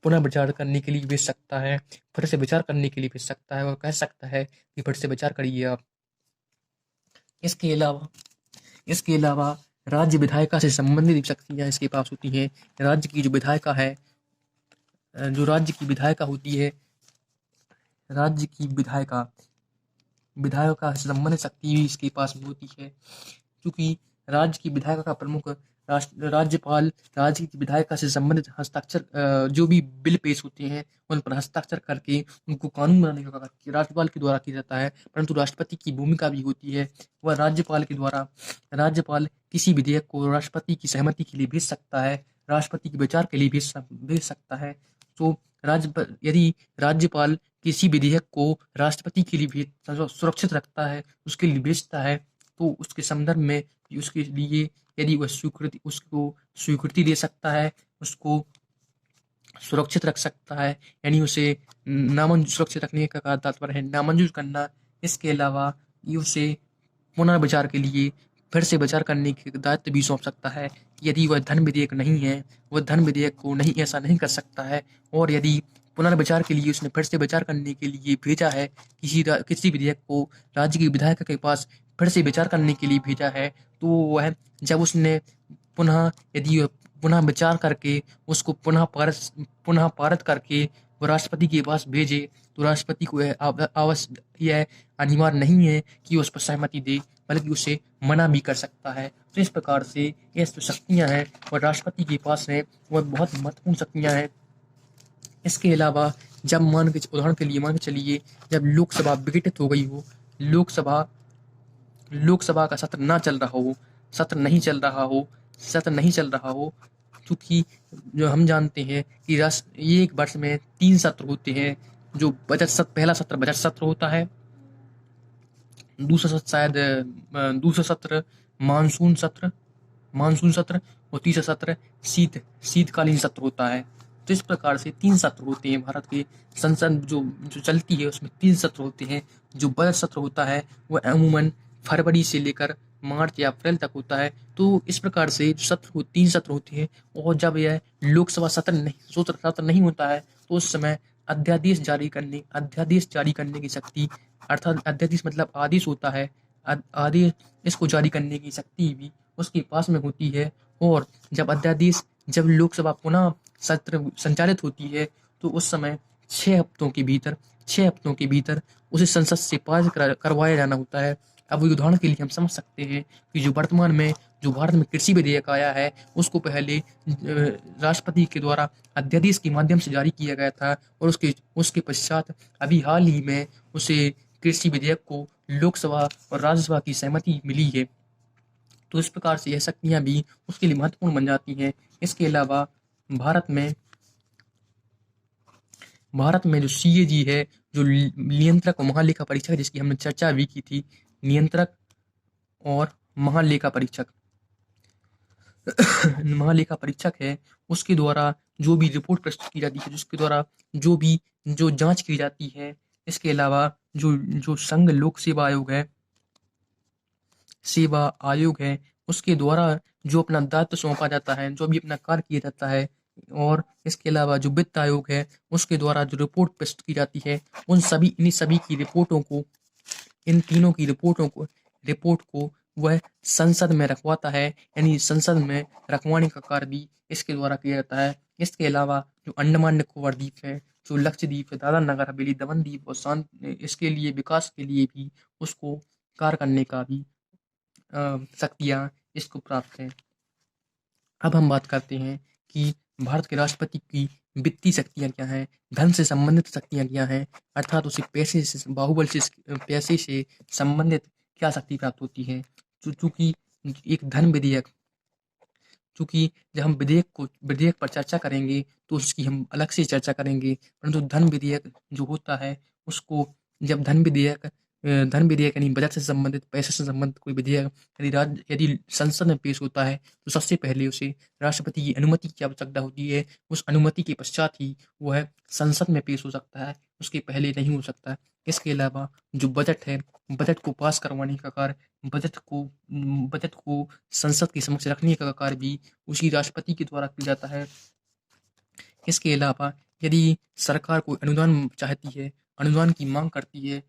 पुनः विचार करने के लिए भेज सकता है, फिर से विचार करने के लिए भेज सकता है और कह सकता है कि फिर से विचार करिए आप। इसके अलावा राज्य विधायिका से संबंधित शक्तियां इसके पास होती हैं। राज्य की जो विधायिका है, जो राज्य की विधायिका होती है, राज्य की विधायिका से संबंधित शक्ति भी इसके पास में होती है, क्योंकि राज्य की विधायिका का प्रमुख राज्यपाल राज्य की विधायिका से संबंधित जो भी बिल पेश होते हैं, उन पर हस्ताक्षर करके उनको कानून बनाने का कार्य राज्यपाल के द्वारा किया जाता है। परंतु राष्ट्रपति की भूमिका भी होती है, वह राज्यपाल किसी विधेयक को राष्ट्रपति की सहमति के लिए भेज सकता है, राष्ट्रपति के विचार के लिए भेज सकता है। तो यदि राज्यपाल किसी विधेयक को राष्ट्रपति के लिए सुरक्षित रखता है, उसके लिए भेजता है, तो उसके संदर्भ में उसके लिए यदि वह उसको स्वीकृति दे सकता है, उसको सुरक्षित रख सकता है, यानी उसे सुरक्षित रखने का तात्पर्य है नामंजूर करना। इसके अलावा ये उसे पुनर्विचार के लिए फिर से विचार करने के दायित्व भी सौंप सकता है। यदि वह धन विधेयक नहीं है, वह धन विधेयक को ऐसा नहीं कर सकता है, और यदि पुनर्विचार के लिए उसने फिर से विचार करने के लिए भेजा है, किसी विधेयक को राज्य की विधायिका के पास फिर से विचार करने के लिए भेजा है, तो वह जब उसने पुनः विचार करके उसको पुनः पारित करके वो राष्ट्रपति के पास भेजे तो राष्ट्रपति को यह अनिवार्य नहीं है कि उस पर सहमति दे, बल्कि उसे मना भी कर सकता है। तो इस प्रकार से ये जो शक्तियाँ हैं वह राष्ट्रपति के पास है, वह बहुत महत्वपूर्ण शक्तियाँ हैं। इसके अलावा जब उदाहरण के लिए मान के चलिए, जब लोकसभा विघटित हो गई हो, लोकसभा लोकसभा का सत्र ना चल रहा हो, सत्र नहीं चल रहा हो, सत्र नहीं चल रहा हो, क्योंकि जो हम जानते हैं कि ये एक वर्ष में 3 सत्र होते हैं। जो बजट सत्र, पहला सत्र बजट सत्र होता है, दूसरा सत्र शायद दूसरा सत्र मानसून सत्र और तीसरा सत्र शीतकालीन सत्र होता है। तो इस प्रकार से 3 सत्र होते हैं भारत के संसद जो चलती है, उसमें 3 सत्र होते हैं। जो बजट सत्र होता है वह अमूमन फरवरी से लेकर मार्च या अप्रैल तक होता है। तो इस प्रकार से जो 3 सत्र होते हैं, और जब यह लोकसभा सत्र नहीं होता है तो उस समय अध्यादेश जारी करने की शक्ति, अर्थात अध्यादेश मतलब आदेश होता है, आदेश, इसको जारी करने की शक्ति भी उसके पास में होती है। और जब लोकसभा पुनः सत्र संचालित होती है तो उस समय 6 हफ्तों के भीतर उसे संसद से पास करवाया जाना होता है। अब उदाहरण के लिए हम समझ सकते हैं कि जो वर्तमान में जो भारत में कृषि विधेयक आया है, उसको पहले राष्ट्रपति के द्वारा अध्यादेश के माध्यम से जारी किया गया था, और उसके पश्चात अभी हाल ही में उसे कृषि विधेयक को लोकसभा और राज्यसभा की सहमति मिली है। तो इस प्रकार से यह शक्तियाँ भी उसके लिए महत्वपूर्ण बन जाती हैं। इसके अलावा भारत में जो CAG है, जो नियंत्रक और महालेखा परीक्षक, जिसकी हमने चर्चा भी की थी, नियंत्रक और महालेखा परीक्षक है, उसके द्वारा जो भी रिपोर्ट प्रस्तुत की जाती है, जिसके द्वारा जो जांच की जाती है। इसके अलावा जो संघ लोक सेवा आयोग है, उसके द्वारा जो अपना दायित्व सौंपा जाता है, जो भी अपना कार्य किया जाता है, और इसके अलावा जो वित्त आयोग है, उसके द्वारा जो रिपोर्ट प्रस्तुत की जाती है, इन्हीं सभी की रिपोर्टों को, इन तीनों की रिपोर्ट को वह संसद में रखवाता है, यानी संसद में रखवाने का कार्य भी इसके द्वारा किया जाता है। इसके अलावा जो अंडमान निकोबार द्वीप है, जो लक्षद्वीप है, दादरा नगर हवेली, दमन द्वीप और इसके लिए विकास के लिए भी उसको कार्य करने का भी शक्तियाँ इसको प्राप्त हैं। अब हम बात करते हैं कि भारत के राष्ट्रपति की वित्तीय शक्तियाँ क्या हैं, धन से संबंधित शक्तियाँ क्या हैं, अर्थात उसे पैसे से संबंधित क्या शक्ति प्राप्त होती है। चूंकि एक धन विधेयक, चूंकि जब हम विधेयक पर चर्चा करेंगे तो उसकी हम अलग से चर्चा करेंगे, परंतु धन विधेयक जो होता है उसको, जब धन विधेयक यानी बजट से संबंधित, पैसे से संबंधित कोई विधेयक यदि संसद में पेश होता है तो सबसे पहले उसे राष्ट्रपति की अनुमति की आवश्यकता होती है। उस अनुमति के पश्चात ही वह संसद में पेश हो सकता है, उसके पहले नहीं हो सकता। इसके अलावा जो बजट है, बजट को पास करवाने का कार्य, बजट को संसद के समक्ष रखने का कार्य भी उसी राष्ट्रपति के द्वारा किया जाता है। इसके अलावा यदि सरकार कोई अनुदान चाहती है, अनुदान की मांग करती है,